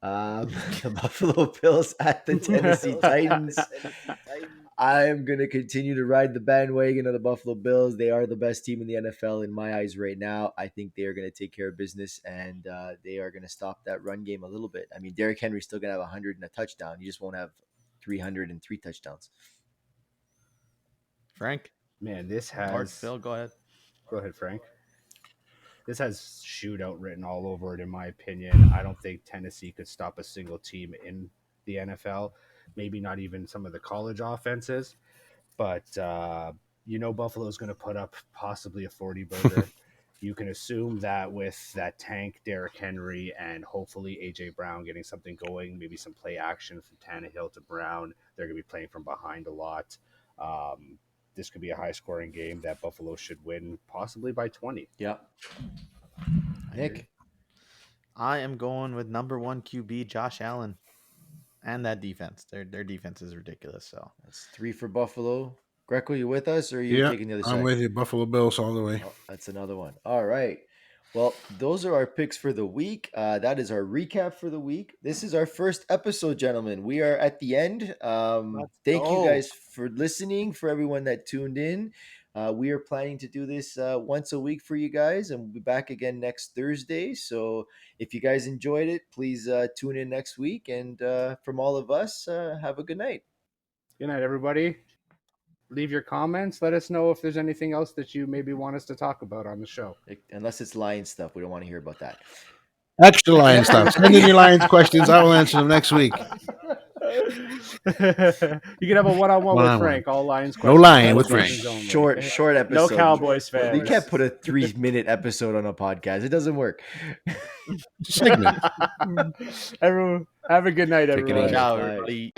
The Buffalo Bills at the Tennessee Titans. I am going to continue to ride the bandwagon of the Buffalo Bills. They are the best team in the NFL in my eyes right now. I think they are going to take care of business and they are going to stop that run game a little bit. I mean, Derrick Henry's still going to have 100 and a touchdown. He just won't have 303 touchdowns. Frank Man, this or has. Phil, go ahead. Go ahead, Frank. This has shootout written all over it, in my opinion. I don't think Tennessee could stop a single team in the NFL. Maybe not even some of the college offenses. But Buffalo's going to put up possibly a 40 burger. You can assume that with that tank, Derrick Henry, and hopefully A.J. Brown getting something going, maybe some play action from Tannehill to Brown, they're going to be playing from behind a lot. This could be a high-scoring game that Buffalo should win, possibly by 20. Yep. I Nick? agree. I am going with number 1 QB Josh Allen, and that defense. Their defense is ridiculous. So That's 3 for Buffalo. Greco, you with us or are you Yeah, taking the other I'm side? with you. Buffalo Bills all the way. Oh, that's another one. All right. Well, those are our picks for the week. That is our recap for the week. This is our first episode, gentlemen. We are at the end. Thank you guys for listening, for everyone that tuned in. We are planning to do this once a week for you guys, and we'll be back again next Thursday. So if you guys enjoyed it, please tune in next week. And from all of us, have a good night. Good night, everybody. Leave your comments. Let us know if there's anything else that you maybe want us to talk about on the show. Unless it's Lion stuff. We don't want to hear about that. Extra Lions stuff. Send in your Lions questions. I will answer them next week. You can have a one-on-one with One-on-one. Frank. All Lions No questions. lying with Questions Frank. only. Short No episode. Cowboys fans. You can't put a 3-minute episode on a podcast. It doesn't work. Segment. Everyone, have a good night, Take it everyone. easy. ciao, Bye. everybody.